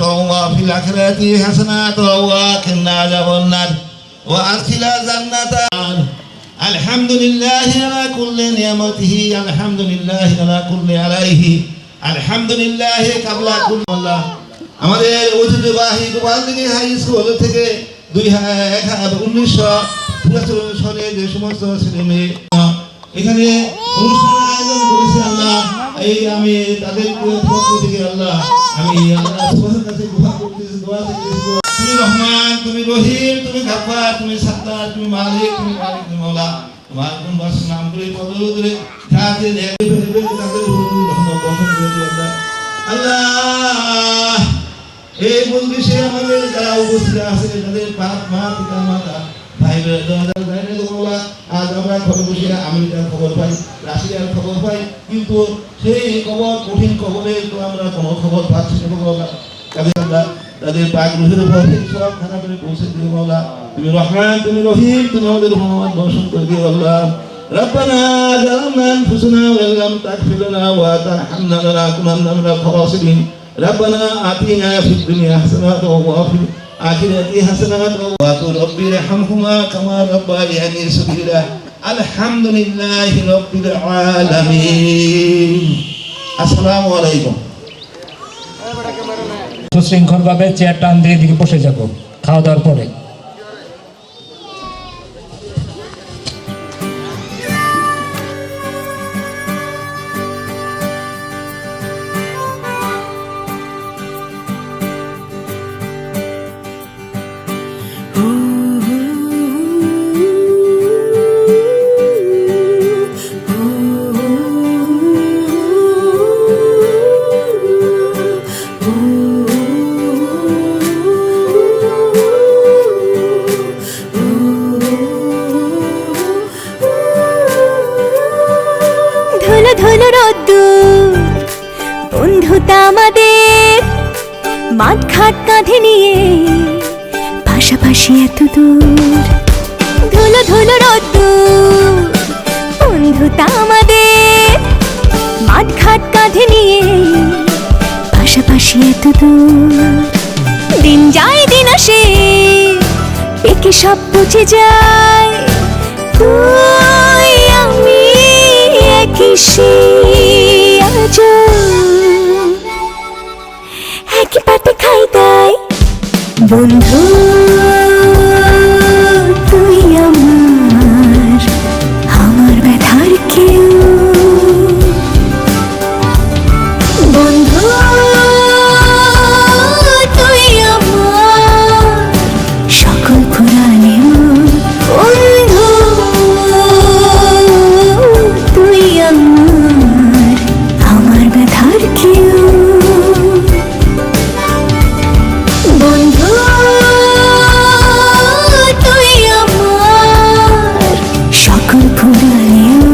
وفي الآخرة حسنة وقنا عذاب النار وأدخلنا جنة. الحمد لله على كل نعمته، الحمد لله على كل عليه، الحمد لله قبل كل الله। আমাদের ঐতিহ্যবাহী Gopaldighi high school থেকে 1975 সালে যে সমস্ত ছেলে মেয়ে এখানে অনুষ্ঠান আয়োজন করেছে আল্লাহ, এই আমি তাদের পক্ষ থেকে আল্লাহ আমি আল্লাহ তোমার কাছে দোয়া করতেছি, দোয়া করতেছি। তুমি রহমান, তুমি রহিম, তুমি গাফফার, তুমি সাত্তার, তুমি মালিক, তুমি মাওলা। তোমার কোন বাস নাম করে পদরে ধরে যাতে নেবে তাদের রহমত বর্ষণ করে দিও আল্লাহ। এই মজলিসে আমাদের যারা উপস্থিত আছে তাদের বাপ মা পিতা মাতা ভাই বোনেরা, আজ আমরা ঘরে বসে আমেরিকার খবর পাই, রাশিয়ার খবর পাই, কিন্তু সেই খবর কঠিন খবরে তো আমরা কোনো খবর পাচ্ছি না। তাদের পাক রুহের উপর সব খানা করে পৌঁছে দিও মাওলা। তুমি রহমান, তুমি রহিম, তুমি আমাদের রহমত বর্ষণ করে দিও আল্লাহ। ربنا ظلمنا أنفسنا وإن لم تغفر لنا وترحمنا لنكونن من الخاسرين. ربنا آتنا في الدنيا حسنة وفي الآخرة حسنة وقل رب ارحمهما كما ربياني صغيرا. الحمد لله رب العالمين. আসসালামু আলাইকুম। সুশৃঙ্খলভাবে চেয়ার টান দিয়ে দিকে বসে যাবো খাওয়া দাওয়ার পরে। বন্ধুতা আমাদের মাঠ ঘাট কাঁধে নিয়ে পাশাপাশি এত দূর, ধুলো ধুলো রোদ্দুর। বন্ধুতা আমাদের মাঠ ঘাট কাঁধে নিয়ে পাশাপাশি এত দূর। দিন যায় দিন আসে পেকে সব বুঝে যায়, তুই আমি একই আজ একই পাতে খাই তাই। বন্ধু তুই আমার, আমার ব্যথার কেউ। বন্ধু তুই আমার সকল পুরাণেও। বন্ধু তুই আমার, আমার ব্যথার কেউ। বন্ধু তুই আমার সকল পুরাণেও।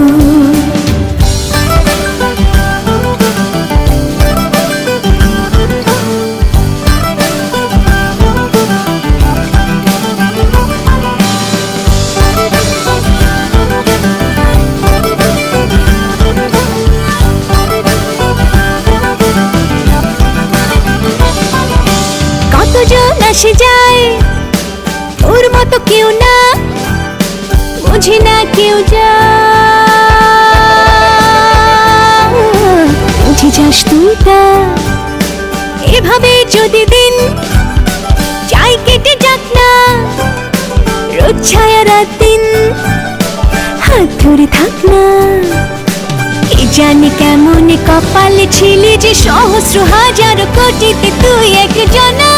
কতজন আসে যায় ওর মতো কেউ না, বুঝি না কেউ যা বুঝে যাস তুই তা। এভাবে যদি দিন যাই কেটে যাক না, রোদ ছায়া রাত দিন হাত ধরে থাক না। কে জানে কেমন কপালে ছিলি যে সহস্র হাজার কোটিতে তুই একজনা।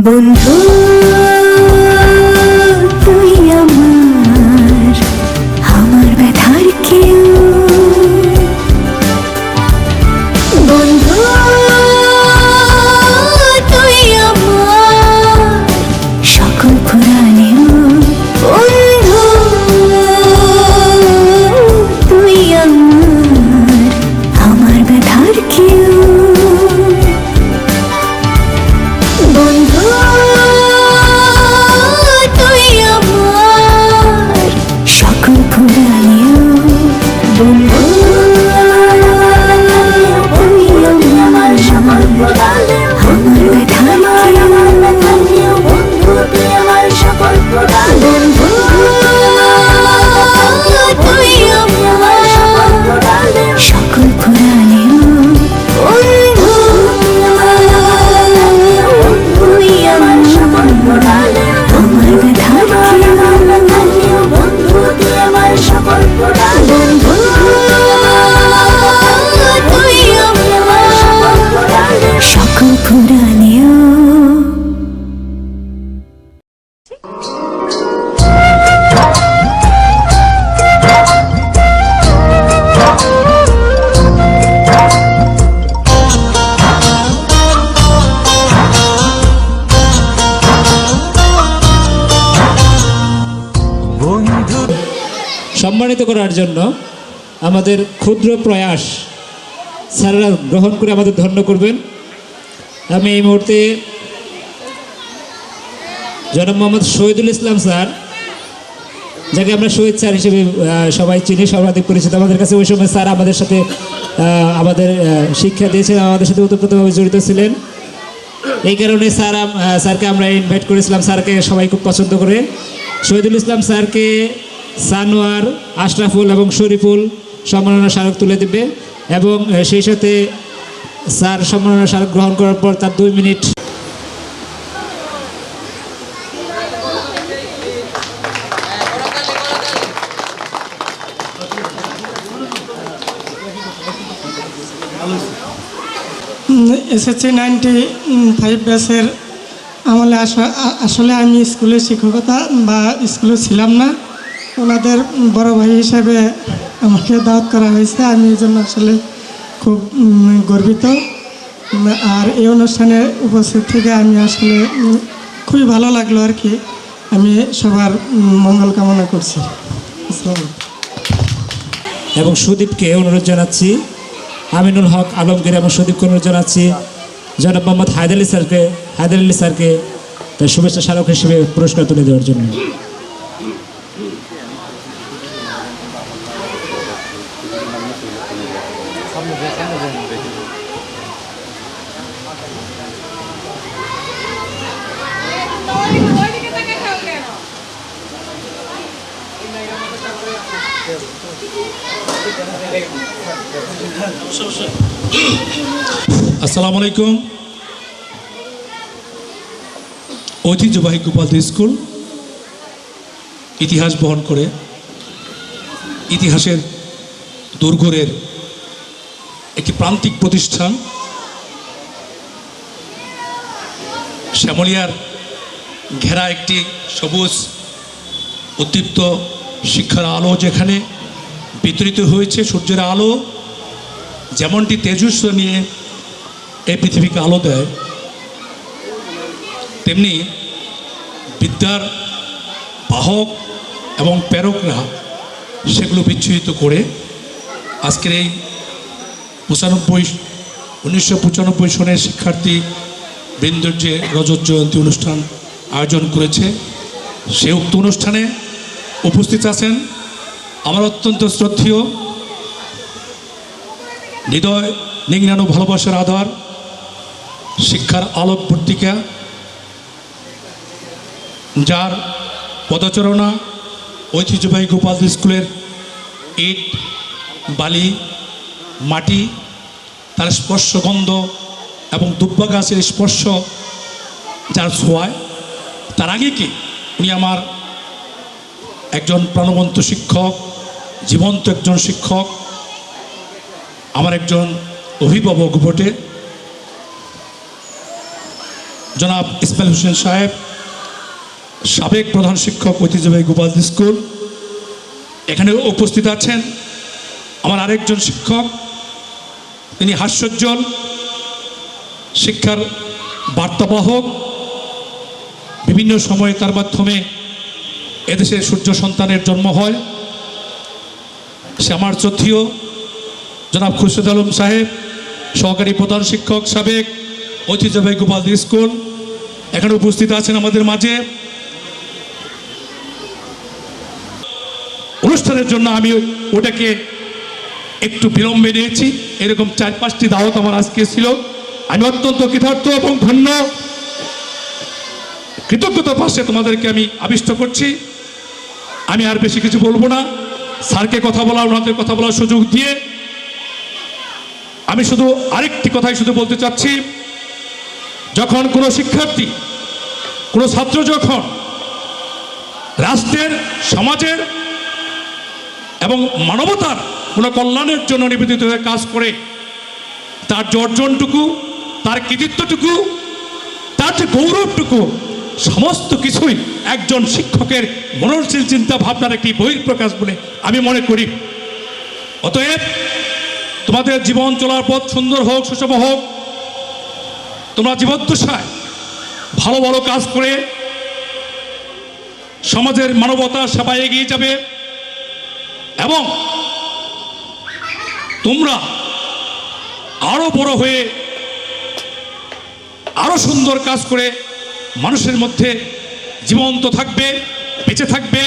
বন্ধু তুই আমার, আমার ব্যথার কেউ। বন্ধু তুই আমার সকল পুরাণেও। বন্ধু তুই আমার, আমার ব্যথার কেউ। বন্ধু তুই আমার সকল পুরাণেও। বন্ধু উৎসাহিত করার জন্য আমাদের ক্ষুদ্র প্রয়াস স্যাররা গ্রহণ করে আমাদের ধন্য করবেন। আমি এই মুহূর্তে জনাব মোহাম্মদ শহীদুল ইসলাম স্যার, যাকে আমরা শহীদ স্যার হিসেবে সবাই চিনি, সর্বাধিক পরিচিত। আমাদের কাছে ওই সময় স্যার আমাদের সাথে আমাদের শিক্ষা দিয়েছিলেন, আমাদের সাথে ওতপ্রোতভাবে জড়িত ছিলেন। এই কারণে স্যারকে আমরা ইনভাইট করেছিলাম। স্যারকে সবাই খুব পছন্দ করে। শহীদুল ইসলাম স্যারকে সানোয়ার, আশরাফুল এবং শরীফুল সম্মাননা স্মারক তুলে দেবে এবং সেই সাথে স্যার সম্মাননা স্মারক গ্রহণ করার পর তার 2 মিনিট এসএসসি 95 ব্যাচের আমলে আসলে আমি স্কুলে শিক্ষকতা বা স্কুলে ছিলাম না। ওনাদের বড় ভাই হিসেবে আমাকে দাওয়াত করা হয়েছে। আমি এই জন্য আসলে খুব গর্বিত। আর এই অনুষ্ঠানে উপস্থিত থেকে আমি আসলে খুবই ভালো লাগলো আর কি। আমি সবার মঙ্গল কামনা করছি। আসসালামু আলাইকুম। এবং সুদীপকে অনুরোধ জানাচ্ছি, আমিনুল হক আলমগীর এবং সুদীপকে অনুরোধ জানাচ্ছি জনাব মোহাম্মদ হায়দার আলী স্যারকে তার শুভেচ্ছা স্মারক হিসেবে পুরস্কার তুলে দেওয়ার জন্য। আসসালামু আলাইকুম। ঐতিহ্যবাহী গোপালদি স্কুল ইতিহাস বহন করে, ইতিহাসের দুর্গের একটি প্রান্তিক প্রতিষ্ঠান। শ্যামলিয়ার ঘেরা একটি সবুজ উদ্দীপ্ত শিক্ষার আলো যেখানে বিতরিত হয়েছে। সূর্যের আলো যেমনটি তেজস্ব নিয়ে এই পৃথিবীকে আলো দেয়, তেমনি বিদ্যার বাহক এবং প্রেরকরা সেগুলো বিচ্ছুরিত করে আজকের এই 1995 সনের শিক্ষার্থী বৃন্দর যে রজত জয়ন্তী অনুষ্ঠান আয়োজন করেছে, সে উক্ত অনুষ্ঠানে উপস্থিত আছেন আমার অত্যন্ত শ্রদ্ধেয়, হৃদয় নিংড়ানো ভালোবাসার আধার, শিক্ষার আলোক পত্রিকা, যার পদচারণা ঐতিহ্যবাহী গোপালদি স্কুলের ইট, বালি, মাটি, তার স্পর্শ গন্ধ এবং দুব্বা গাছের স্পর্শ যার ছোঁয়ায়, তার আগে কি উনি আমার একজন প্রাণবন্ত শিক্ষক, জীবন্ত একজন শিক্ষক, আমার একজন অভিভাবক বটে। জনাব ইসমাইল হোসেন সাহেব, সাবেক প্রধান শিক্ষক ঐতিহ্যবাহী গোপালদি স্কুল, এখানে উপস্থিত আছেন আমার আরেকজন শিক্ষক, তিনি হাস্যোজ্জ্বল শিক্ষার বার্তাবাহক। বিভিন্ন সময়ে তার মাধ্যমে এদেশের সূর্য সন্তানের জন্ম হয়। সে আমার শ্রদ্ধেয় জনাব খুরশেদ আলম সাহেব, সহকারী প্রধান শিক্ষক, সাবেক ঐতিহ্যবাহী গোপালদি স্কুল, এখানে উপস্থিত আছেন আমাদের মাঝে। অনুষ্ঠানের জন্য আমি ওটাকে একটু বিলম্বে নিয়েছি। এরকম 4-5টি দাওয়াত আমার আজকে ছিল। আমি অত্যন্ত কৃতার্থ এবং ধন্য, কৃতজ্ঞতার পাশে তোমাদেরকে আমি আবিষ্ট করছি। আমি আর বেশি কিছু বলবো না। স্যারকে কথা বলা, ওনাদের কথা বলার সুযোগ দিয়ে আমি শুধু আরেকটি কথাই শুধু বলতে চাচ্ছি, যখন কোনো শিক্ষার্থী, কোনো ছাত্র যখন রাষ্ট্রের, সমাজের এবং মানবতার কোনো কল্যাণের জন্য নিবেদিত হয়ে কাজ করে, তার যে অর্জনটুকু, তার কৃতিত্বটুকু, তার যে গৌরবটুকু, সমস্ত কিছুই একজন শিক্ষকের মননশীল চিন্তা ভাবনার একটি বহিঃপ্রকাশ বলে আমি মনে করি। অতএব তোমাদের জীবন চলার পথ সুন্দর হোক, সুষম হোক। তোমরা জীবদ্দশায় ভালো ভালো কাজ করে সমাজের মানবতার সেবায় এগিয়ে যাবে। এবং তোমরা আরো বড় হয়ে আরো সুন্দর কাজ করে মানুষের মধ্যে জীবন্ত থাকবে, বেঁচে থাকবে।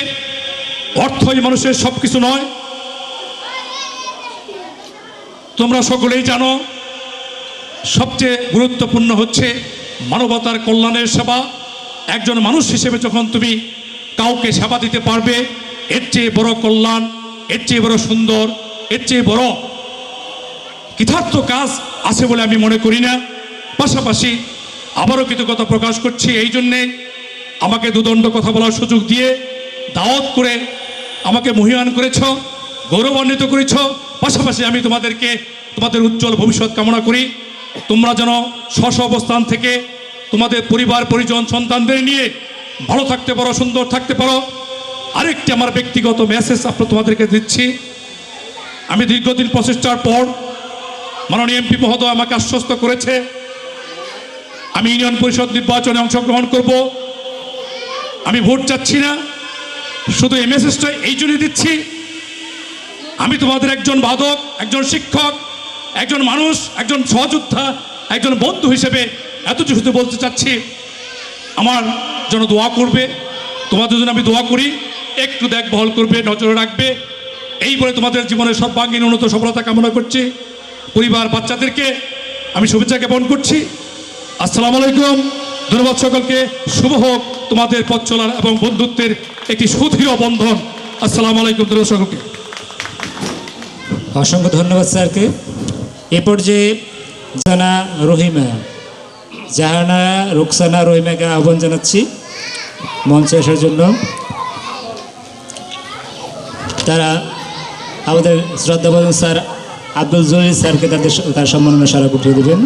অর্থই মানুষের সব কিছু নয়। তোমরা সকলেই জানো সবচেয়ে গুরুত্বপূর্ণ হচ্ছে মানবতার কল্যাণের সেবা। একজন মানুষ হিসেবে যখন তুমি কাউকে সেবা দিতে পারবে, এর চেয়ে বড় কল্যাণ, এর চেয়ে বড় সুন্দর, এর চেয়ে বড় কৃতার্থ কাজ আছে বলে আমি মনে করি না। পাশাপাশি আবারও কৃতজ্ঞতা প্রকাশ করছি এই জন্যে আমাকে দুদণ্ড কথা বলার সুযোগ দিয়ে দাওয়াত করে আমাকে মহিয়ান করেছ, গৌরবান্বিত করেছ। পাশাপাশি আমি তোমাদের উজ্জ্বল ভবিষ্যৎ কামনা করি। তোমরা যেন স্ব অবস্থান থেকে তোমাদের পরিবার পরিজন সন্তানদের নিয়ে ভালো থাকতে পারো, সুন্দর থাকতে পারো। আরেকটি আমার ব্যক্তিগত মেসেজ তোমাদেরকে দিচ্ছি। আমি দীর্ঘদিন প্রচেষ্টার পর মাননীয় এমপি মহোদয় আমাকে আশ্বস্ত করেছে আমি ইউনিয়ন পরিষদ নির্বাচনে অংশগ্রহণ করব। আমি ভোট চাচ্ছি না, শুধু এই মেসেজটা এই জন্য দিচ্ছি, আমি তোমাদের একজন বাদক, একজন শিক্ষক, একজন মানুষ, একজন সহযোদ্ধা, একজন বন্ধু হিসেবে এতটুকু শুধু বলতে চাচ্ছি, আমার জন্য দোয়া করবে। তোমাদের জন্য আমি দোয়া করি, একটু দেখভাল করবে, নজরে রাখবে। এই বলে তোমাদের জীবনের সর্বাঙ্গীন উন্নত সফলতা কামনা করছি। পরিবার বাচ্চাদেরকে আমি শুভেচ্ছা জ্ঞাপন করছি। আসসালামু আলাইকুম। ধন্যবাদ সকলকে। শুভ হোক তোমাদের পথ চলার এবং বন্ধুত্বের একটি সুদৃঢ় বন্ধন। আসসালামু আলাইকুম। ধন্যবাদ সকলকে। অসংখ্য ধন্যবাদ স্যারকে। এ পর্যায়ে জাহানা রুকসানা রহিমাকে আহ্বান জানাচ্ছি মঞ্চে আসার জন্য। তারা আমাদের শ্রদ্ধাভাজন স্যার আব্দুল জলিল স্যারকে তার সম্মাননা স্মারক উঠিয়ে দেবেন।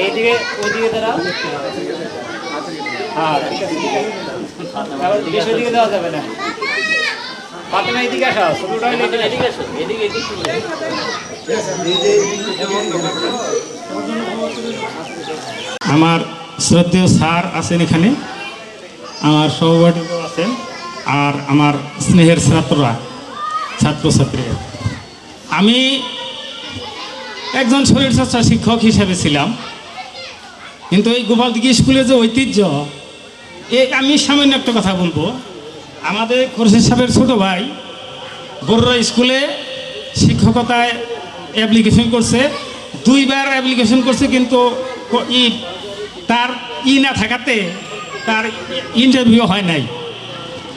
এইদিকে ওইদিকে দাঁড়াও। হ্যাঁ ঠিক আছে, ঠিক আছে। আবার বেশি ওইদিকে দেওয়া যাবে না। প্রথমে এইদিকে আসো, ছোটটা হলে এদিকে আসো, এদিকে আমার শ্রদ্ধেয় স্যার আছেন এখানে, আমার সহপাঠীরাও আছেন, আর আমার স্নেহের ছাত্রছাত্রীরা। আমি একজন শরীরচর্চা শিক্ষক হিসেবে ছিলাম, কিন্তু এই গোপালদিঘি স্কুলের যে ঐতিহ্য, আমি সামান্য একটা কথা বলবো। আমাদের খোরশেদ সাহেবের ছোট ভাই বড়রা স্কুলে শিক্ষকতায় অ্যাপ্লিকেশন করছে, 2 বার অ্যাপ্লিকেশন করছে, কিন্তু তার না থাকাতে তার ইন্টারভিউ হয় নাই।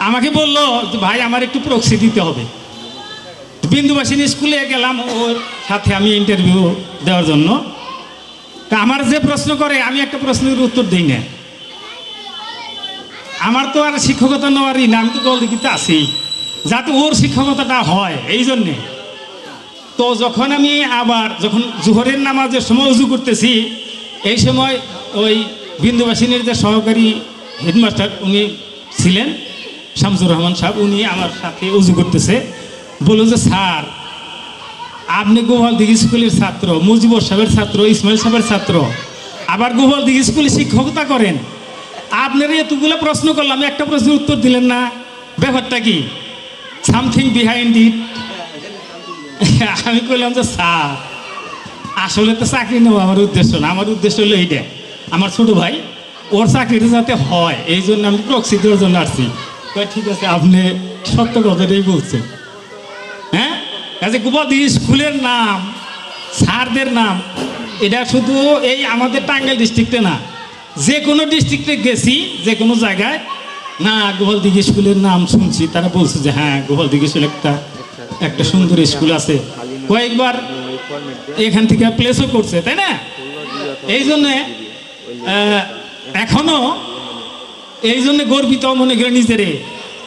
আমাকে বললো ভাই আমার একটু প্রক্সি দিতে হবে। বিন্দুবাসিনী স্কুলে গেলাম ওর সাথে আমি ইন্টারভিউ দেওয়ার জন্য। তা আমার যে প্রশ্ন করে আমি একটা প্রশ্নের উত্তর দিই না। আমার তো আর শিক্ষকতা নেওয়ারই না, আমি তো গোপালদিঘিতে আছি, যাতে ওর শিক্ষকতাটা হয় এই জন্যে। তো যখন আমি যখন জোহরের নামাজের সময় উজু করতেছি, এই সময় ওই বিন্দুবাসিনীর যে সহকারী হেডমাস্টার উনি ছিলেন শামসুর রহমান সাহেব, উনি আমার সাথে উজু করতেছে। বলল যে স্যার আপনি গোপালদিঘি স্কুলের ছাত্র, মুজিবুর সাহেবের ছাত্র, ইসমাইল সাহেবের ছাত্র, আবার গোপালদিঘি স্কুলে শিক্ষকতা করেন, আপনার এতগুলো প্রশ্ন করলাম, একটা প্রশ্নের উত্তর দিলেন না, ব্যাপারটা কি? Something behind it. আমি কইলাম যে স্যার আসলে তো চাকরি নেওয়া আমার উদ্দেশ্য না, আমার উদ্দেশ্য হলো এইটা, আমার ছোট ভাই ওর চাকরিটা যাতে হয়, এই জন্য আমি প্রক্সি দেওয়ার জন্য আসছি। ঠিক আছে, আপনি সত্য কথাটাই বলছেন। হ্যাঁ, কাজে গোপালদিঘি স্কুলের নাম, স্যারদের নাম, এটা শুধু এই আমাদের টাঙ্গাইল ডিস্ট্রিক্টে না, যে কোনো ডিস্ট্রিক্টে গেছি, যে কোনো জায়গায় না গোপালদিঘি স্কুলের নাম শুনছি, তারা বলছে যে হ্যাঁ গোপালদিঘি স্কুল একটা সুন্দর স্কুল আছে, কয়েকবার এখান থেকে প্লেসও করছে, তাই না? এই জন্যে এখনো এই জন্য গর্বিত মনে করে নিজেরে।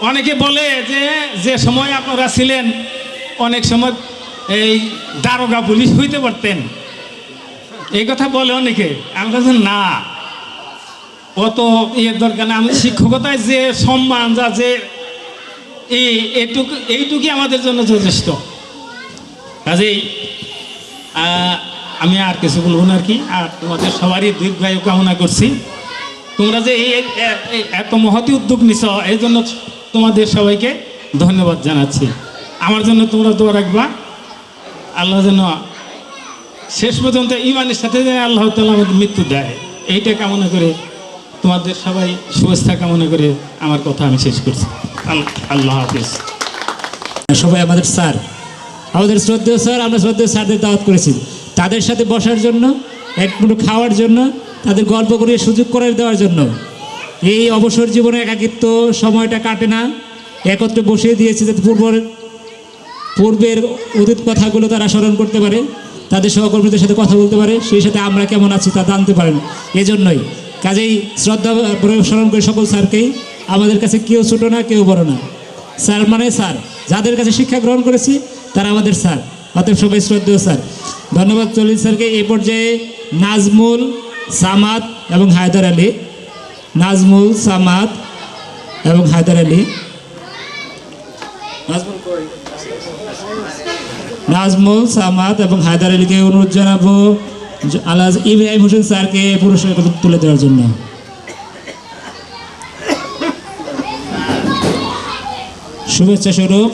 অনেকে বলে যে সময় আপনারা ছিলেন অনেক সময় এই দারোগা পুলিশ হইতে পারতেন, এই কথা বলে অনেকে। আমি বলছি না, অত ইয়ের দরকার না। আমাদের শিক্ষকতায় যে সম্মান যা যে এইটুকুই আমাদের জন্য যথেষ্ট। কাজেই আমি আর কিছু বলবো না আর কি। আর তোমাদের সবারই দীর্ঘায়ু কামনা করছি। তোমরা যে এই এত মহতি উদ্যোগ নিছ, এই জন্য তোমাদের সবাইকে ধন্যবাদ জানাচ্ছি। আমার জন্য তোমরা দোয়া রাখবা, আল্লাহ যেন শেষ পর্যন্ত ইমানের সাথে যেন আল্লাহ তাআলা আমাদের মৃত্যু দেয়, এইটা কামনা করে তোমাদের সবাই শুভেচ্ছা কামনা করে আমার কথা আমি শেষ করছি। আল্লাহ হাফিজ। সবাই আমাদের স্যার, আমাদের শ্রদ্ধেয় স্যার, আমরা শ্রদ্ধেয় স্যারদের দাওয়াত করেছি তাদের সাথে বসার জন্য, একটু খাওয়ার জন্য, তাদের গল্প করে সুযোগ করে দেওয়ার জন্য। এই অবসর জীবনে একাকিত্ব সময়টা কাটে না, একত্রে বসিয়ে দিয়েছি যাতে পূর্বের অতীত কথাগুলো তারা স্মরণ করতে পারে, তাদের সহকর্মীদের সাথে কথা বলতে পারে, সেই সাথে আমরা কেমন আছি তা জানতে পারেন। এজন্যই কাজেই শ্রদ্ধা স্মরণ করে সকল স্যারকেই। আমাদের কাছে কেউ ছোটো না, কেউ বড় না। স্যার মানে স্যার, যাদের কাছে শিক্ষা গ্রহণ করেছি তারা আমাদের স্যার, অতএব সবাই শ্রদ্ধেয় স্যার। ধন্যবাদ চলিত স্যারকে। এই পর্যায়ে নাজমুল, সামাদ এবং হায়দার আলী, নাজমুল, সামাদ এবং হায়দার আলী। নাজমুল, সামাদ এবং হায়দার আলীকে অনুরোধ জানাবো আলহাজ ইব্রাহিম হোসেন স্যারকে পুরস্কার তুলে দেওয়ার জন্য। শুভেচ্ছা স্বরূপ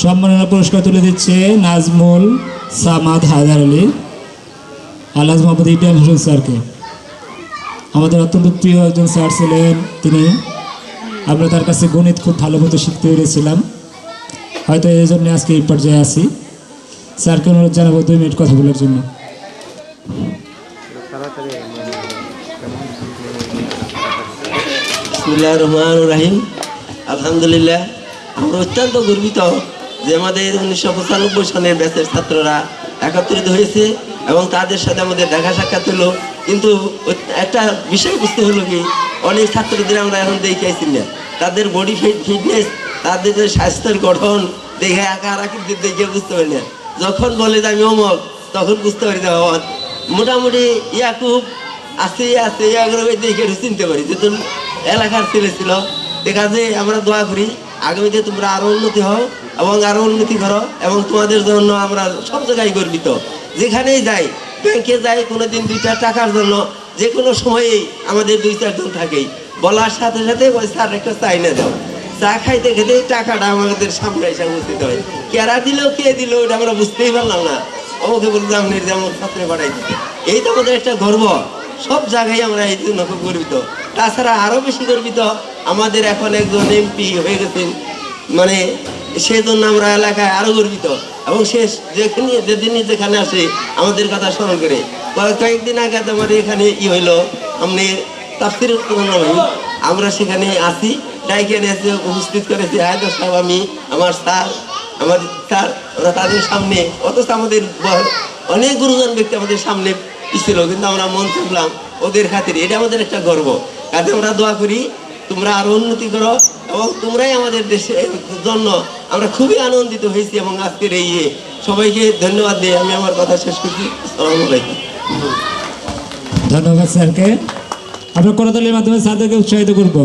সম্মাননা পুরস্কার তুলে দিচ্ছে নাজমুল, সামাদ, হায়দার আলী আলহাজ মোহাম্মদ ইব্রাহিম হোসেন স্যারকে। আমাদের অত্যন্ত প্রিয় একজন স্যার ছিলেন তিনি। আমরা তার কাছে গণিত খুব ভালো মতো শিখতে পেরেছিলাম, হয়তো এই জন্য আজকে এই পর্যায়ে আছি। স্যারকে অনুরোধ জানাবো 2 মিনিট কথা বলার জন্য। বিসমিল্লাহির রহমানির রহিম। আলহামদুলিল্লাহ, আমরা অত্যন্ত গর্বিত যে আমাদের 1995 সনের ব্যাচের ছাত্ররা একত্রিত হয়েছে এবং তাদের সাথে আমাদের দেখা সাক্ষাৎ হলো। কিন্তু একটা বিষয় বুঝতে হলো কি, অনেক ছাত্রদের আমরা এখন দেখাইছি না, তাদের বডি ফিটনেস, তাদের যে স্বাস্থ্যের গঠন দেখে আকার আকৃতি দেখে বুঝতে পারি না। যখন বলে যে আমি অমক, তখন বুঝতে পারি না মোটামুটি খুব আছে দেখে চিনতে পারি যে তুমি এলাকার ছেলে ছিল। দেখা যায় আমরা দোয়া করি আগামীতে তোমরা আরো উন্নতি হও এবং আরো উন্নতি করো, এবং তোমাদের জন্য আমরা সব জায়গায় গর্বিত। যেখানেই যাই, ব্যাংকে যাই, কোনোদিন 2টা টাকার জন্য যে কোনো সময়েই আমাদের 2-4 জন থাকেই, বলার সাথে সাথে ওই স্যার একটা চাই না দাও, চা খাইতে খেতে টাকাটা আমাদের সামনে এসে উপস্থিত হয়। কেরা দিল, কে দিল, ওটা আমরা বুঝতেই পারলাম না। ওকে বলতাম যেমন ছাত্রে পাঠাই দিতে, এই তো আমাদের একটা গর্ব। সব জায়গায় আমরা এই জন্য খুব গর্বিত। তাছাড়া আরও বেশি গর্বিত আমাদের এখন একজন এমপি হয়ে গেছেন, মানে সেজন্য আমরা এলাকায় আরও গর্বিত। এবং সে যেদিনই যেখানে আসে আমাদের কথা স্মরণ করে। কয়েকদিন আগে আমার এখানে হইলো, আপনি তাফসীরের আমরা সেখানে আসি, ডাইকে এসে উপস্থিত করেছি হায়দার সাহেব, আমি, আমার স্যার, ওরা তাদের সামনে, অথচ আমাদের অনেক গুরুজন ব্যক্তি আমাদের সামনে ছিল, কিন্তু আমরা মন থাকলাম ওদের খাতিরে। এটা আমাদের একটা গর্ব। কাজে আমরা দোয়া করি তোমরা আরো উন্নতি করো, এবং তোমরাই আমাদের দেশের জন্য আমরা খুবই আনন্দিত হয়েছি। এবং আজকের এই সবাইকে ধন্যবাদ দিয়ে আমি আমার কথা শেষ করছি। আসসালামু আলাইকুম। ধন্যবাদ স্যারকে। আমরা করতালির মাধ্যমে স্যারদেরকে উৎসাহিত করব।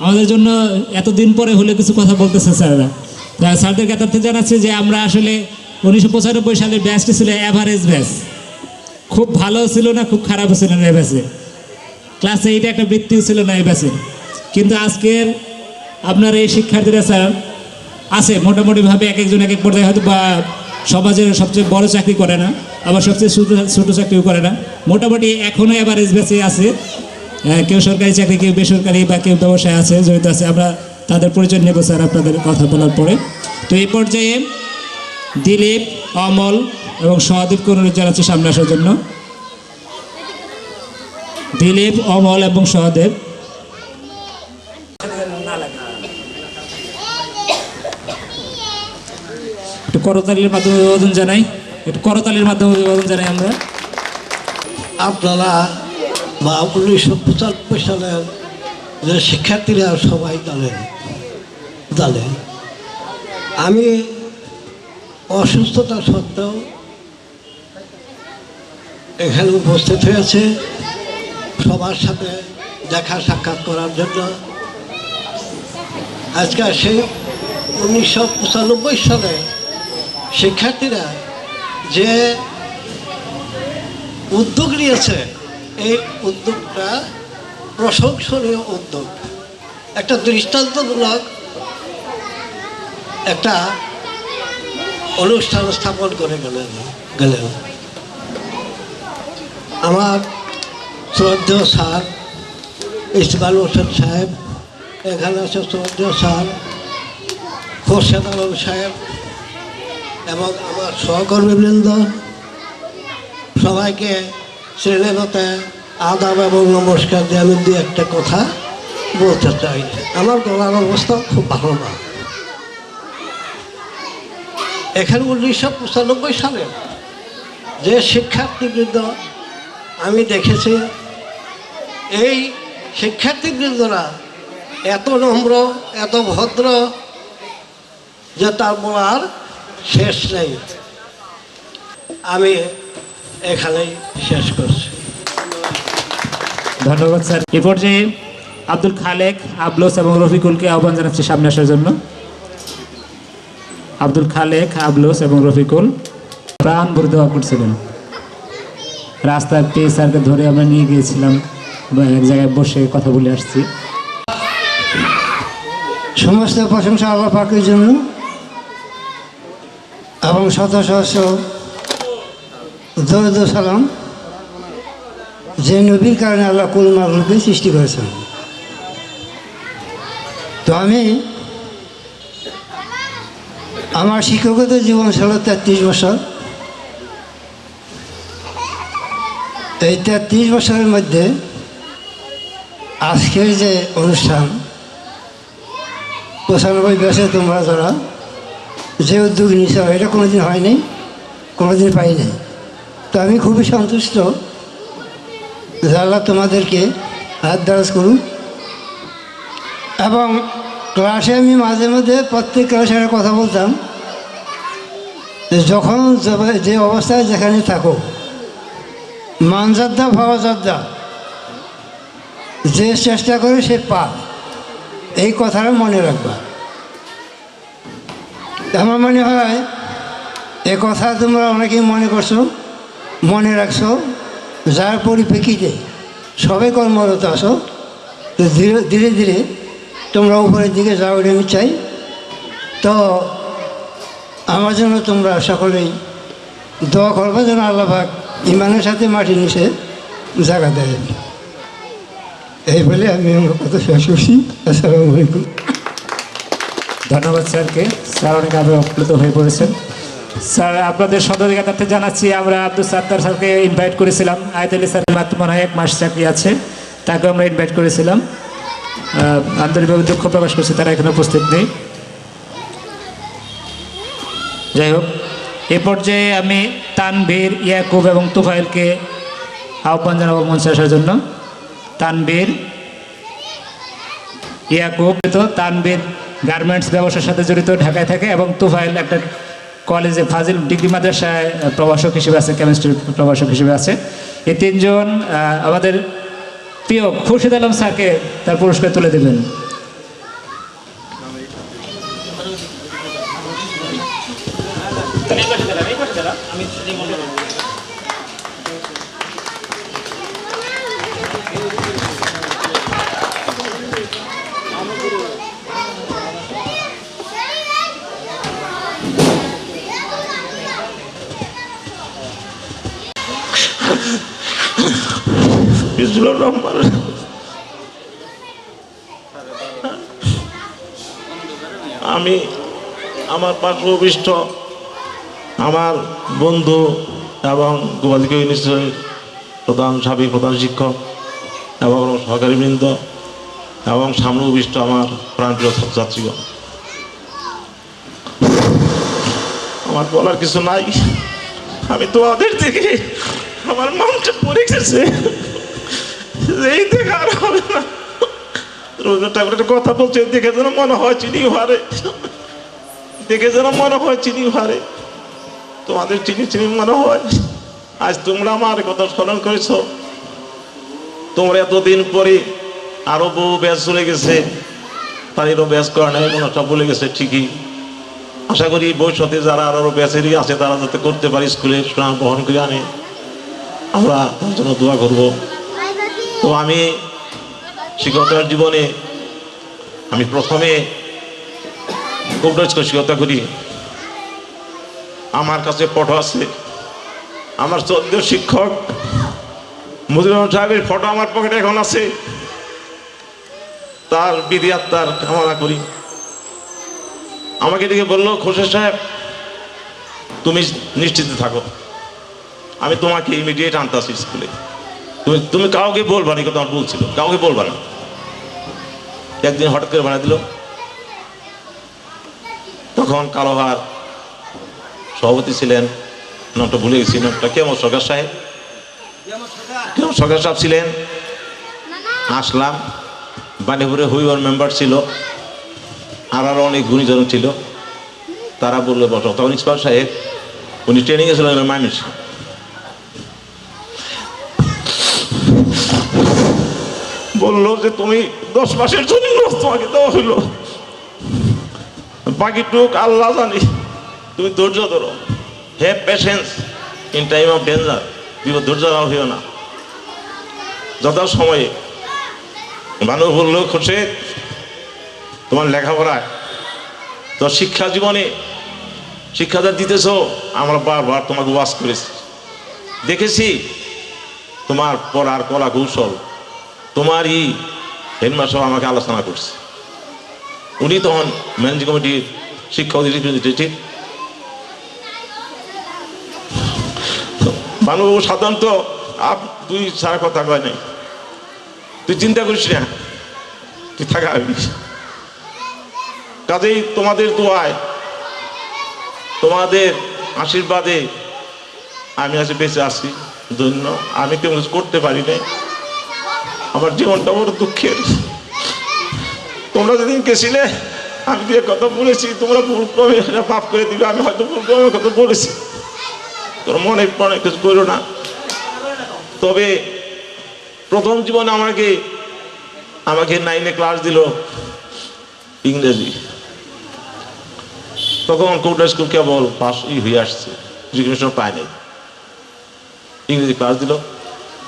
আমাদের জন্য এতদিন পরে হলে কিছু কথা বলতেছে স্যাররা। স্যারদেরকে এতটা জানাচ্ছি যে আমরা আসলে 1995 সালের ব্যাচটি ছিল অ্যাভারেজ ব্যাচ, খুব ভালো ছিল না, খুব খারাপও ছিল না। এই ব্যাচে ক্লাসে এইটা একটা বৃত্তিও ছিল না এই ব্যাচে। কিন্তু আজকের আপনার এই শিক্ষার্থীরা স্যার আছে মোটামুটিভাবে এক একজন এক এক পর্যায়ে হয়তো বা সমাজের সবচেয়ে বড় চাকরি করে না, আবার সবচেয়ে ছোটো চাকরিও করে না, মোটামুটি এখনও অ্যাভারেজ ব্যাচে আছে। কেউ সরকারি চাকরি, কেউ বেসরকারি, বা কেউ ব্যবসায় আছে, জড়িত আছে। আমরা তাদের পরিচয় নেব স্যার আপনাদের কথা বলার পরে। তো এই পর্যায়ে দিলীপ, অমল এবং সহদেবকে অনুরোধ জানাচ্ছি সামনে আসার জন্য। দিলীপ, অমল এবং সহদেব। একটু করতালির মাধ্যমে অভিবাদন জানাই, একটু করতালির মাধ্যমে অভিবাদন জানাই আমরা। আপনারা বা 1995 সালের যে শিক্ষার্থীরা সবাই জানেন আমি অসুস্থতা সত্ত্বেও এখানে উপস্থিত হয়েছে সবার সাথে দেখা সাক্ষাৎ করার জন্য। আজকে সেই 1995 সালে শিক্ষার্থীরা যে উদ্যোগ নিয়েছে, এই উদ্যোগটা প্রশংসনীয় উদ্যোগ। একটা দৃষ্টান্তমূলক একটা অনুষ্ঠান স্থাপন করে গেলেন আমার শ্রদ্ধেয় স্যার ইসমাইল হোসেন সাহেব, এখানে আছে শ্রদ্ধেয় স্যার খোরশেদ আলম সাহেব এবং আমার সহকর্মীবৃন্দ, সবাইকে শ্রেণীগতে আদাব এবং নমস্কার দিয়ে আমি দু একটা কথা বলতে চাই। আমার গলার অবস্থা খুব ভালো না। এখানে 1995 সালে যে শিক্ষার্থীবৃন্দ আমি দেখেছি, এই শিক্ষার্থীবৃন্দরা এত নম্র, এত ভদ্র যে তার বলার শেষ নেই। আমি এখানেই শেষ করছি। ধন্যবাদ স্যার। এ পর্যায়ে আব্দুল খালেক, আবলোস এবং রফিকুলকে আহ্বান জানাচ্ছি সামনে আসার জন্য। আব্দুল খালেক, আবলোস এবং রফিকুল প্রাণ ভরে দোয়া করছিলেন। রাস্তায় পেয়ে স্যারকে ধরে আমরা নিয়ে গিয়েছিলাম, এক জায়গায় বসে কথা বলে আসছি। সমস্ত প্রশংসা আল্লাহ পাকের জন্য এবং শত সহস্র দরুদ ও সালাম যে নবীর কারণে আল্লাহ কুল মাখলুককে সৃষ্টি করেছেন। তো আমি আমার শিক্ষকতা জীবন ছিল 33 বছর। এই 33 বছরের মধ্যে আজকের যে অনুষ্ঠান 95 ব্যাচে তোমরা যারা যে উদ্যোগ নিয়েছ, এটা কোনোদিন হয়নি, কোনোদিন পাইনি। তো আমি খুবই সন্তুষ্ট যে আল্লাহ তোমাদেরকে হাত দারাজ করুন। এবং ক্লাসে আমি মাঝে মধ্যে প্রত্যেক ক্লাসে একটা কথা বলতাম যে যখন যে অবস্থায় যেখানে থাকো, মানজাদ্দা ভাবাজাদ্দা, যে চেষ্টা করে সে পায়, এই কথাটা মনে রাখবা। আমার মনে হয় এ কথা তোমরা অনেকেই মনে করছো, মনে রাখছো, যার পরিপ্রেক্ষিতে সবাই কর্মরত আসো। তো ধীরে ধীরে তোমরা উপরের দিকে যাও, এটা আমি চাই। তো আমার জন্য তোমরা সকলেই দোয়া করবে যেন আল্লাহ পাক ইমানের সাথে মাটি নিচে জায়গা দেয়। এই বলে আমি আমার কথা শেষ করছি। আসসালামু আলাইকুম। ধন্যবাদ স্যারকে। স্যার অনেক আপ্লুত হয়ে পড়েছেন। স্যার আপনাদের সদরিকাতে জানাচ্ছি, আমরা আব্দুল সাত্তার স্যারকে ইনভাইট করেছিলাম। আয়ত আলী স্যার মাত্র মনে হয় 1 মাস চাকরি আছে, তাকে আমরা ইনভাইট করেছিলাম। আন্তরিকভাবে দুঃখ প্রকাশ করছি তারা এখানে উপস্থিত নেই। যাই হোক, এ পর্যায়ে আমি তানভীর, ইয়াকুব এবং তুফাইলকে আহ্বান জানাবো মঞ্চে আসার জন্য। তানভীর, ইয়াকুব, তো তানভীর গার্মেন্টস ব্যবসার সাথে জড়িত, ঢাকায় থাকে, এবং তুফাইল একটা কলেজে ফাজিল ডিগ্রি মাদ্রাসায় প্রভাষক হিসেবে আছে, কেমিস্ট্রির প্রভাষক হিসেবে আছে। এই 3 জন আমাদের প্রিয় খুরশিদ আলম স্যারকে তার পুরস্কার তুলে দেবেন। আমি আমার পার্শ্ববিষ্ট আমার বন্ধু এবং গোপালদিকে ইউনিভার্সিটির সাবেক প্রধান শিক্ষক এবং সহকারীবৃন্দ এবং সামনে উপবিষ্ট আমার প্রাণপ্রিয় ছাত্রীগণ, আমার বলার কিছু নাই। আমি তোমাদের থেকে আমার মনটা পড়ে গেছে, এই দেখে আর হবে না। রবীন্দ্রনাথ ঠাকুরের কথা বলছে, দেখে যেন মনে হয় চিনি ভারে, দেখে যেন মনে হয় চিনি ভারে, তোমাদের চিনি চিনি মনে হয়। আজ তোমরা আমার কথা স্মরণ করেছ। তোমরা এতদিন পরে আরো বহু ব্যাচ চলে গেছে, তাদেরও ব্যাচ করা নেই, কোনো সব বলে গেছে ঠিকই। আশা করি ভবিষ্যতে যারা আরো ব্যাচেরই আছে তারা যাতে করতে পারে, স্কুলের সুনাম বহন করে আনে। আমরা তার জন্য দোয়া করব। তো আমি শিক্ষকতার জীবনে আমি প্রথমে কম্পিউটার শিক্ষকতা করি। আমার কাছে ফটো আছে, আমার শ্রদ্ধেয় শিক্ষক মুজিবুর রহমান সাহেবের ফটো আমার পকেটে এখন আছে। তার বিধি আত্মার কামনা করি। আমাকে দেখে বললো, খোরশেদ সাহেব তুমি নিশ্চিত থাকো, আমি তোমাকে ইমিডিয়েট আনতেছি স্কুলে, তুমি কাউকে বলবা না, কথা আমার বলছিল, কাউকে বলবা না। একদিন হঠাৎ করে বানা দিল। তখন কালোহার সভাপতি ছিলেন, নামটা ভুলে গেছি, নামটা কেমন সরকার সাহেব, কেমন সরকার সাহেব ছিলেন। আসলাম, বানিপুরে হুইওয়ার মেম্বার ছিল, আরও অনেক গুণীজন ছিল। তারা বললো বসো। তখন ইসমাইল সাহেব উনি ট্রেনিংয়ে ছিলেন মানুষ, বললো যে তুমি 10 মাসের জন্য তোমাকে দেওয়া হইল, বাকিটুক আল্লাহ জানি, তুমি ধৈর্য ধরো, have patience in time of danger, বিপদ ধৈর্য দেওয়া হইও না। যথা সময়ে মানুষ বললো, খোরশেদ তোমার লেখাপড়ায়, তোর শিক্ষা জীবনে শিক্ষাটা দিতেছ, আমরা বারবার তোমাকে ওয়াজ করেছি, দেখেছি তোমার পড়ার কলা কৌশল, তোমারই হেডমাস্টার আমাকে আলোচনা করছে। উনি তখন ম্যানেজিং কমিটির শিক্ষক ঠিক। মানুষ সাধারণত তুই সারা কথা কয় নাই, তুই চিন্তা করিস না, তুই থাকা কাজেই তোমাদের দোয়ায়, তোমাদের আশীর্বাদে আমি আজ বেঁচে আছি। জন্য আমি কেউ করতে পারি নাই, আমার জীবনটা বড় দুঃখের। তোমরা যেদিন গেছিলে আমি যে কথা বলেছি, তোমরা ভুল ক্রমে মাফ করে দিবে, আমি হয়তো ভুল ক্রমে কথা বলেছি, তোর মনে মনে কিছু করো না। তবে প্রথম জীবনে আমাকে 9-এ ক্লাস দিল ইংরেজি। তখন কোটা স্কুল কেবল পাস হয়ে আসছে, রিকগনিশন পায়নি। ইংরেজি ক্লাস দিল,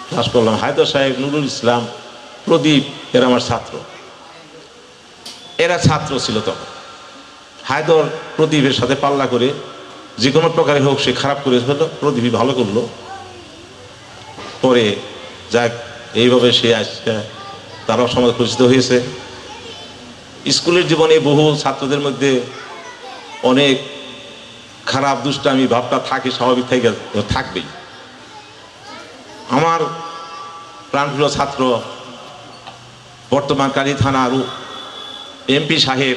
ক্লাস করলাম। হায়দার সাহেব, নুরুল ইসলাম, প্রদীপ এরা আমার ছাত্র, এরা ছাত্র ছিল তখন। হায়দর প্রদীপের সাথে পাল্লা করে যে কোনো প্রকারে হোক সে খারাপ করে ফেলল, প্রদীপই ভালো করলো। পরে যাক, এইভাবে সে আজকে তারাও সমাজ পরিচিত হয়েছে। স্কুলের জীবনে বহু ছাত্রদের মধ্যে অনেক খারাপ দুষ্টামি ভাবটা থাকে, স্বাভাবিক থাকবেই। আমার প্রাণপ্রিয় ছাত্র বর্তমান কালী থানার এমপি সাহেব